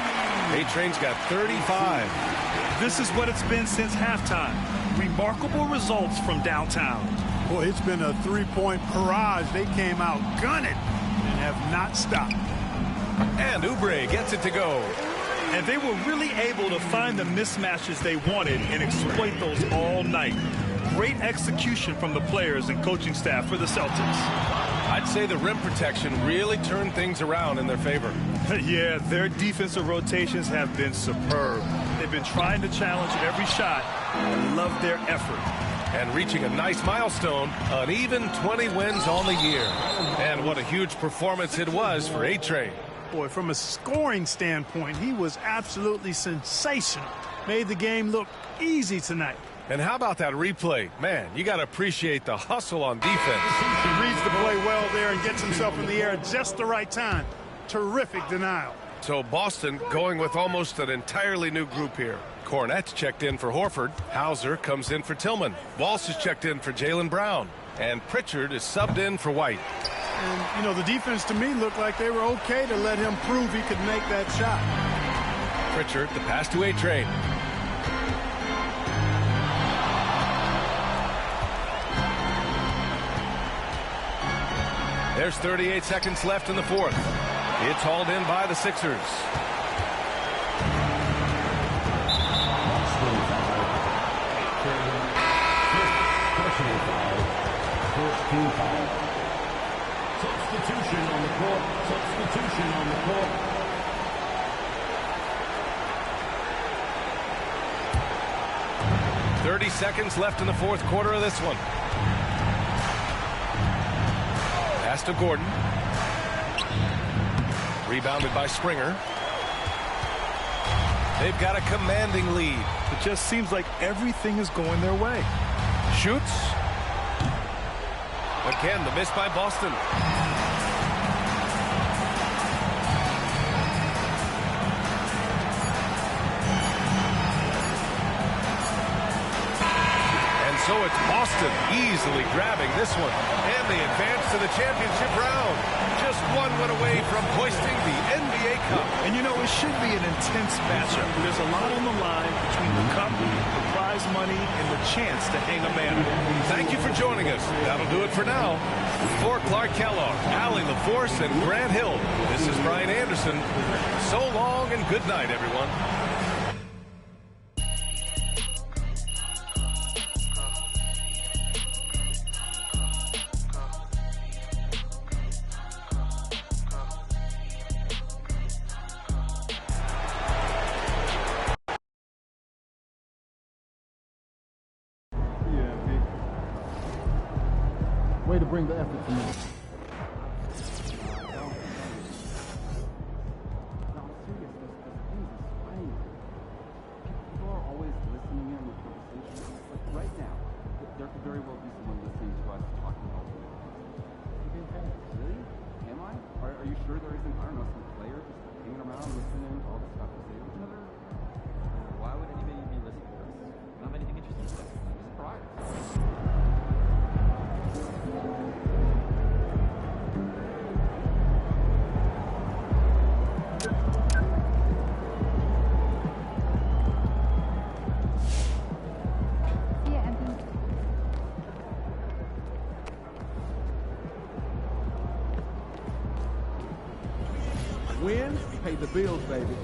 A-Train's got 35. This is what it's been since halftime. Remarkable results from downtown. Boy, it's been a three-point barrage. They came out gunning and have not stopped. And Oubre gets it to go. And they were really able to find the mismatches they wanted and exploit those all night. Great execution from the players and coaching staff for the Celtics. I'd say the rim protection really turned things around in their favor. Yeah, their defensive rotations have been superb. They've been trying to challenge every shot. I love their effort. And reaching a nice milestone, an even 20 wins on the year. And what a huge performance it was for A-Train. Boy, from a scoring standpoint, he was absolutely sensational. Made the game look easy tonight. And how about that replay? Man, you got to appreciate the hustle on defense. He reads the play well there and gets himself in the air at just the right time. Terrific denial. So Boston going with almost an entirely new group here. Cornette's checked in for Horford. Hauser comes in for Tillman. Walsh is checked in for Jaylen Brown. And Pritchard is subbed in for White. And, you know, the defense to me looked like they were okay to let him prove he could make that shot. Pritchard, the pass to A-Train. There's 38 seconds left in the fourth. It's hauled in by the Sixers. Substitution on the court. Substitution on the court. .30 seconds left in the fourth quarter of this one. Pass to Gordon. Rebounded by Springer. They've got a commanding lead. It just seems like everything is going their way. Shoots. Again, the miss by Boston. And so it's Boston easily grabbing this one. And they advance to the championship round. Just one win away from hoisting the NBA Cup. And you know, it should be an intense matchup. There's a lot on the line between the cup, the prize money, and the chance to hang a man. Thank you for joining us. That'll do it for now. For Clark Kellogg, Allie LaForce, and Grant Hill, this is Brian Anderson. So long and good night, everyone. Way to bring the effort to me. listening to all the stuff we say to each other. Why would anybody be listening to us? We don't have anything interesting to say. Just pride. Win, pay the bills, baby.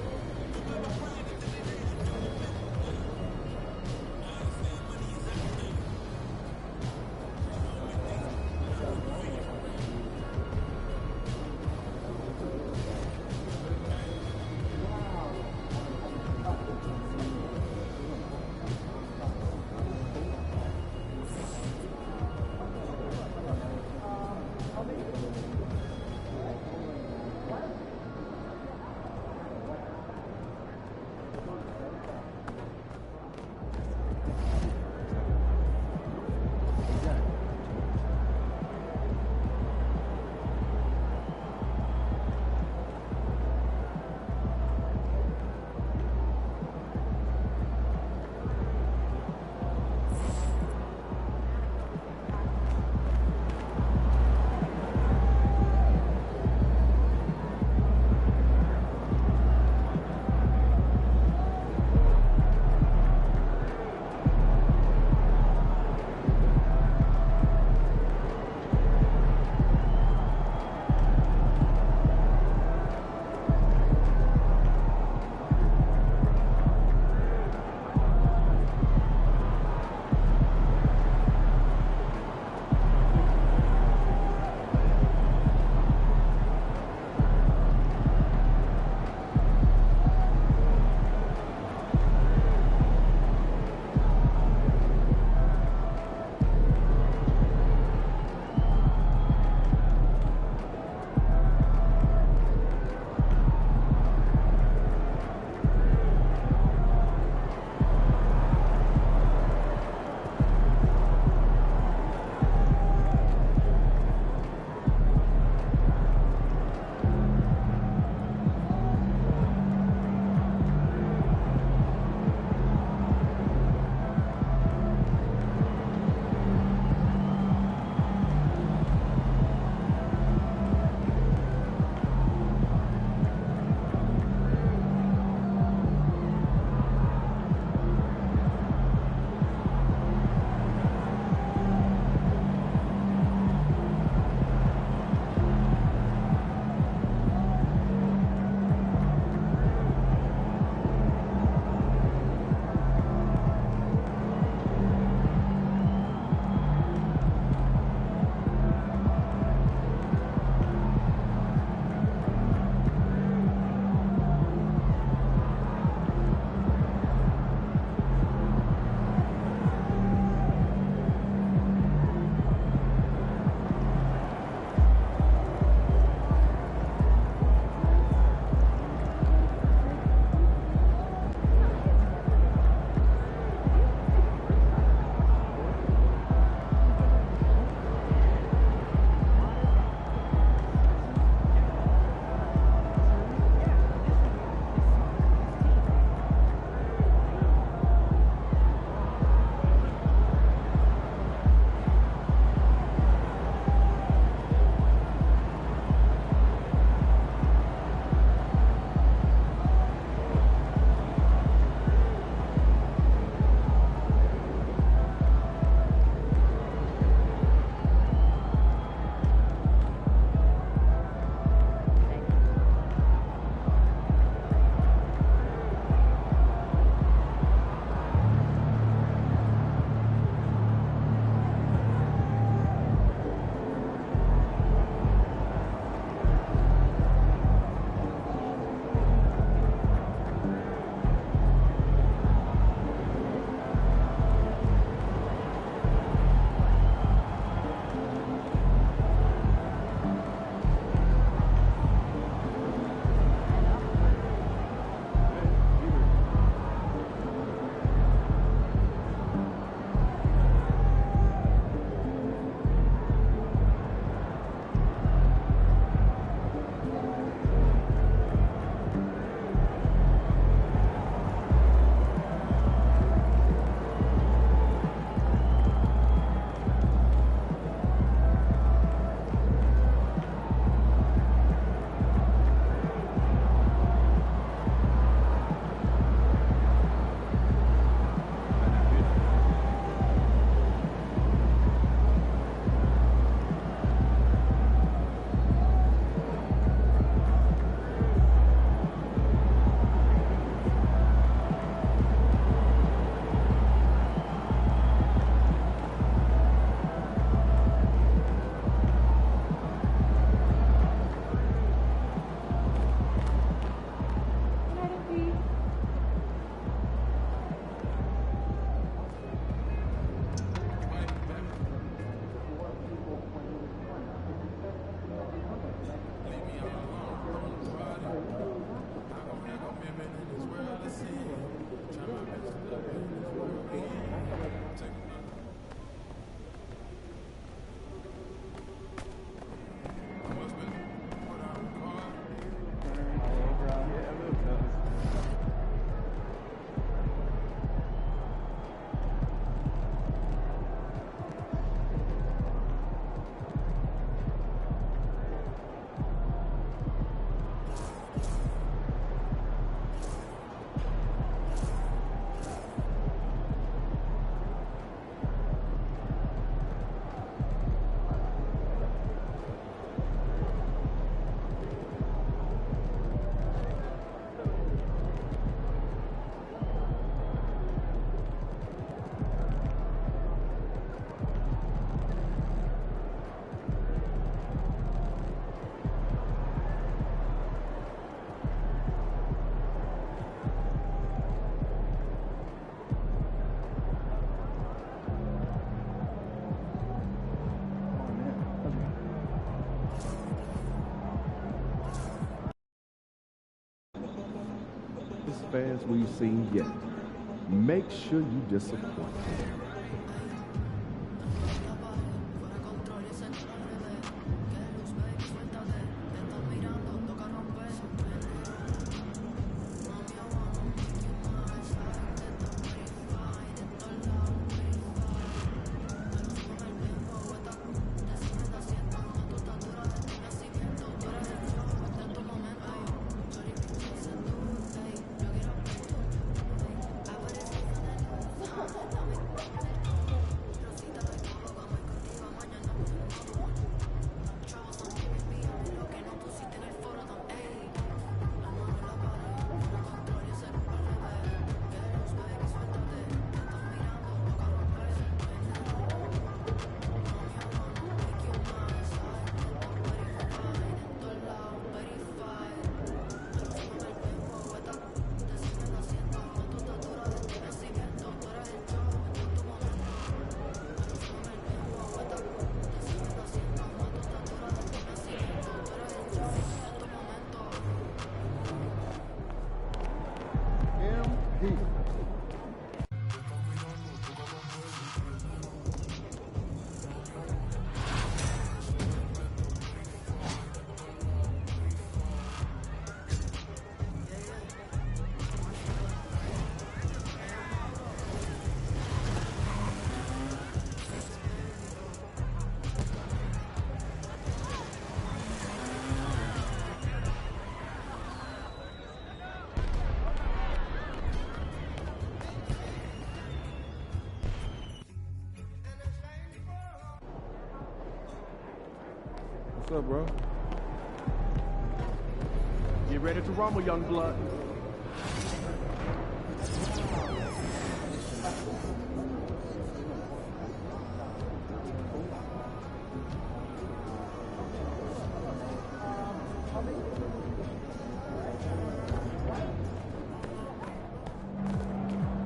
best fans we've seen yet. Make sure you disappoint. What's up, bro? Get ready to rumble, young blood.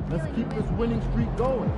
Let's keep this winning streak going.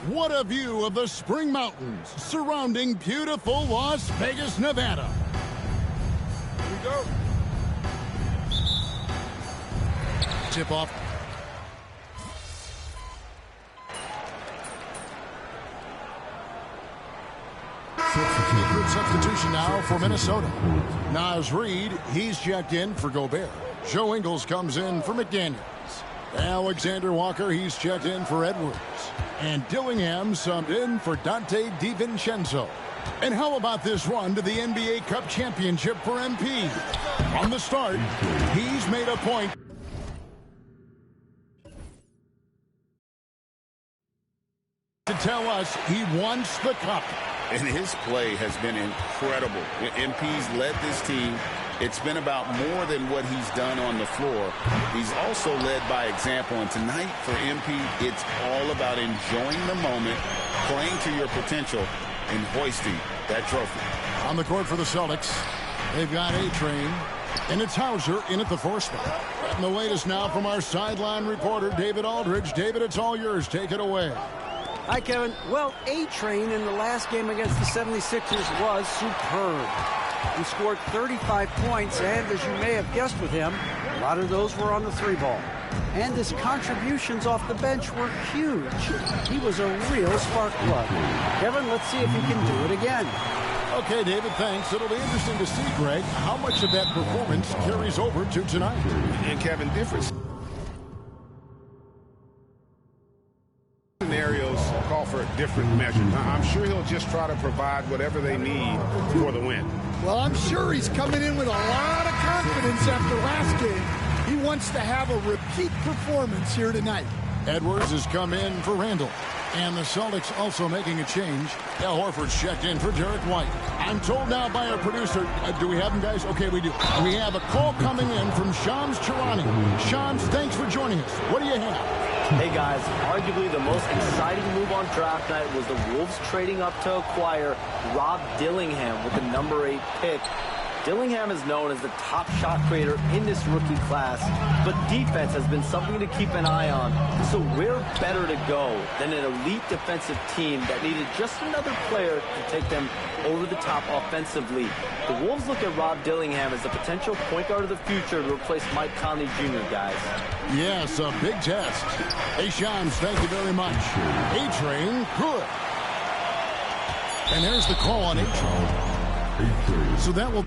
What a view of the Spring Mountains surrounding beautiful Las Vegas, Nevada. Here we go. Tip off. Good substitution now for Minnesota. Naz Reid, he's checked in for Gobert. Joe Ingles comes in for McDaniels. Alexander Walker, he's checked in for Edwards. And Dillingham subbed in for Dante DiVincenzo. And how about this run to the NBA Cup Championship for MP? From the start, he's made a point to tell us he wants the cup. And his play has been incredible. MP's led this team. It's been about more than what he's done on the floor. He's also led by example. And tonight for MP, it's all about enjoying the moment, playing to your potential, and hoisting that trophy. On the court for the Celtics, they've got A-Train, and it's Hauser in at the 4 spot. And the latest now from our sideline reporter, David Aldridge. David, it's all yours. Take it away. Hi, Kevin. Well, A-Train in the last game against the 76ers was superb. He scored 35 points, and as you may have guessed with him, a lot of those were on the 3-ball. And his contributions off the bench were huge. He was a real spark plug. Kevin, let's see if he can do it again. Okay, David, thanks. It'll be interesting to see, Greg, how much of that performance carries over to tonight. And Kevin, different scenarios call for different measure. I'm sure he'll just try to provide whatever they need for the win. Well, I'm sure he's coming in with a lot of confidence after last game. He wants to have a repeat performance here tonight. Edwards has come in for Randall. And the Celtics also making a change. Al Horford's checked in for Derek White. I'm told now by our producer, do we have him, guys? Okay, we do. We have a call coming in from Shams Charani. Shams, thanks for joining us. What do you have? Hey guys, arguably the most exciting move on draft night was the Wolves trading up to acquire Rob Dillingham with the number 8 pick. Dillingham is known as the top shot creator in this rookie class, but defense has been something to keep an eye on. So where better to go than an elite defensive team that needed just another player to take them over the top offensively? The Wolves look at Rob Dillingham as the potential point guard of the future to replace Mike Conley Jr., guys. Yes, a big test. Hey, Shams, thank you very much. A-Train, good. And there's the call on A-Train. So that will...